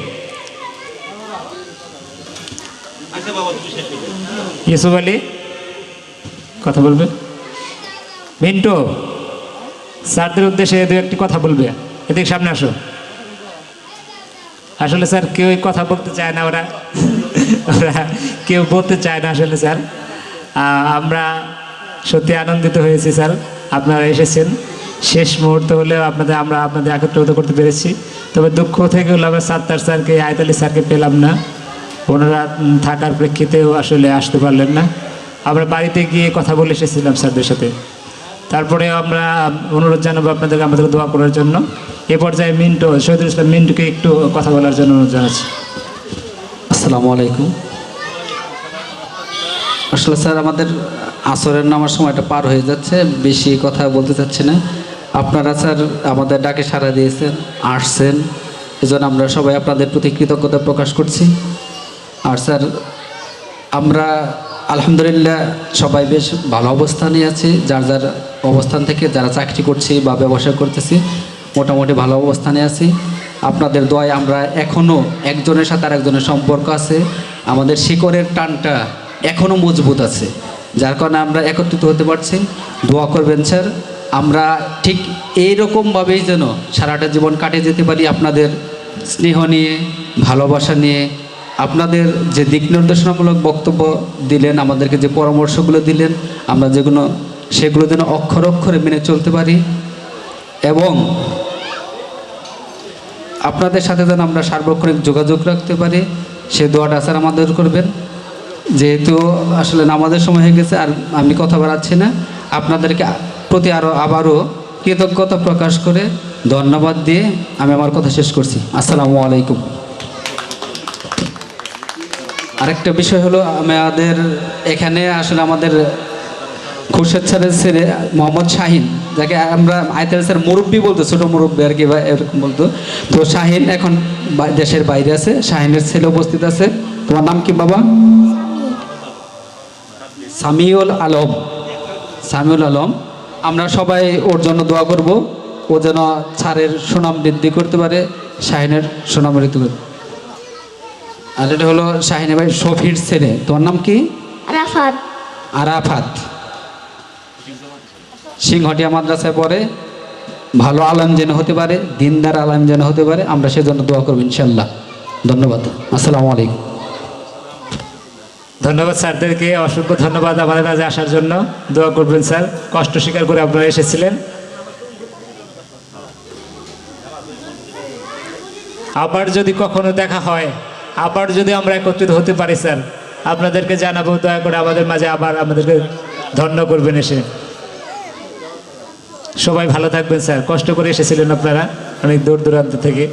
ইউসুফ আলী কথা বলবে, মিন্টু স্যারদের উদ্দেশ্যে দু একটি কথা বলবে, এদিকে সামনে আসো। আসলে স্যার কেউ কথা বলতে চায় না, ওরা কেউ বলতে চায় না আসলে স্যার। আমরা সত্যি আনন্দিত হয়েছি স্যার, আপনারা এসেছেন। শেষ মুহূর্ত হলেও আমরা আপনাদের একত্রিত করতে পেরেছি। তবে দুঃখ থেকে হলো আমরা সাত্তার স্যারকে, আয়ত আলী স্যারকে পেলাম না, ওনারা থাকার প্রেক্ষিতেও আসলে আসতে পারলেন না। আমরা বাড়িতে গিয়ে কথা বলে এসেছিলাম স্যারদের সাথে। তারপরে আমরা অনুরোধ জানাবো আপনাদেরকে আমাদেরকে দোয়া করার জন্য। এ পর্যায়ে শহীদুল ইসলাম মিন্টুকে একটু কথা বলার জন্য অনুরোধ জানাচ্ছি। আসসালামু আলাইকুম। আসলে স্যার আমাদের আসরের নামার সময়টা পার হয়ে যাচ্ছে, বেশি কথা বলতে চাচ্ছি না। আপনারা স্যার আমাদের ডাকে সাড়া দিয়েছেন, আসছেন, এজন্য আমরা সবাই আপনাদের প্রতি কৃতজ্ঞতা প্রকাশ করছি। আর স্যার আমরা আলহামদুলিল্লাহ সবাই বেশ ভালো অবস্থানে আছি, যার যার অবস্থান থেকে যারা চাকরি করছি বা ব্যবসা করতেছি মোটামুটি ভালো অবস্থানে আছি। আপনাদের দোয়ায় আমরা এখনও একজনের সাথে আর একজনের সম্পর্ক আছে, আমাদের শিকড়ের টানটা এখনও মজবুত আছে, যার কারণে আমরা একত্রিত হতে পারছি। দোয়া করবেন স্যার, আমরা ঠিক এইরকমভাবেই যেন সারাটা জীবন কাটিয়ে যেতে পারি আপনাদের স্নেহ নিয়ে, ভালোবাসা নিয়ে। আপনাদের যে দিক নির্দেশনামূলক বক্তব্য দিলেন, আমাদেরকে যে পরামর্শগুলো দিলেন, আমরা সেগুলো যেন অক্ষরে অক্ষরে মেনে চলতে পারি এবং আপনাদের সাথে যেন আমরা সার্বক্ষণিক যোগাযোগ রাখতে পারি, সে দোয়াটা স্যার আমাদের করবেন। যেহেতু আসলে নামাজের সময় হয়ে গেছে, আর আমি কথা বাড়াচ্ছি না, আপনাদেরকে প্রতি আবারও কৃতজ্ঞতা প্রকাশ করে ধন্যবাদ দিয়ে আমি আমার কথা শেষ করছি। আসসালামু আলাইকুম। আরেকটা বিষয় হলো, আমাদের এখানে আসলে আমাদের খুরশেদ স্যারের ছেলে মোহাম্মদ শাহিন, যাকে আমরা আয়তাল স্যার মুরব্বী বলতো, ছোটো মুরব্বী আর কি বা এরকম বলতো। তো শাহিন এখন দেশের বাইরে আছে, শাহিনের ছেলে উপস্থিত আছে। তোমার নাম কি বাবা? সামিউল আলম, আমরা সবাই ওর জন্য দোয়া করব, ও যেন স্যারের সুনাম বৃদ্ধি করতে পারে, শাহিনের সুনাম বৃদ্ধি করতে। আর এটা হলো শাহিনের ভাই শফির ছেলে, তোমার নাম কি? আরাফাত। সিংহটিয়া মাদ্রাসায় পড়ে, ভালো আলেম যেন হতে পারে, দিনদার আলেম যেন হতে পারে, আমরা সেজন্য দোয়া করবো ইনশাল্লাহ। ধন্যবাদ, আসসালামু আলাইকুম। ধন্যবাদ স্যারদেরকে, অসংখ্য ধন্যবাদ আমাদের কাছে আসার জন্য। দোয়া করবেন স্যার, কষ্ট স্বীকার করে আপনারা এসেছিলেন। আবার যদি কখনো দেখা হয়, আবার যদি আমরা একত্রিত হতে পারি স্যার, আপনাদেরকে জানাবো, দয়া করে আমাদের মাঝে আবার আমাদেরকে ধন্য করবেন এসে। সবাই ভালো থাকবেন স্যার, কষ্ট করে এসেছিলেন আপনারা অনেক দূর দূরান্ত থেকে।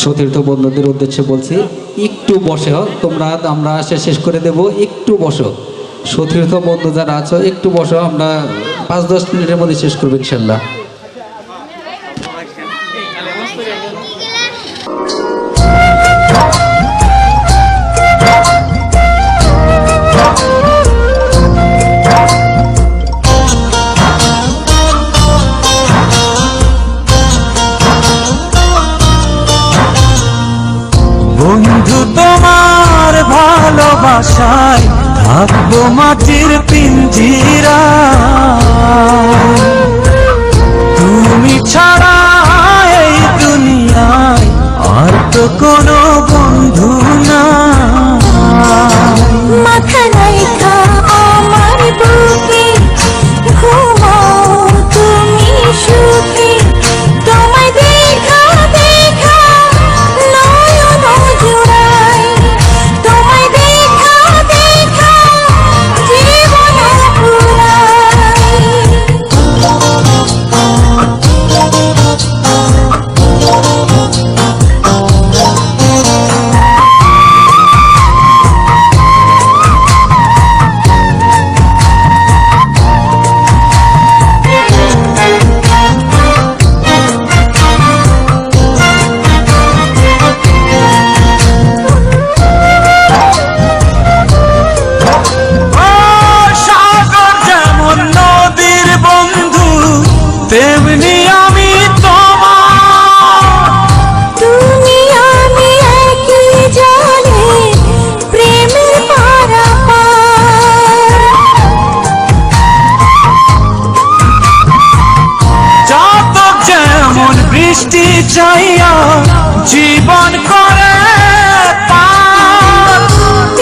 সতীর্থ বন্ধুদের উদ্দেশ্যে বলছি, একটু বসে তোমরা, আমরা শেষ করে দেব, একটু বসো। সতীর্থ বন্ধু যারা আছো একটু বসো, আমরা 5-10 মিনিটের মধ্যে শেষ করবো ইনশাল্লাহ। বন্ধু তোমার ভালোবাসায় থাকবো মাটির পিঞ্জিরা, তুমি ছাড়া এই দুনিয়ায় আর তো কোনো বন্ধু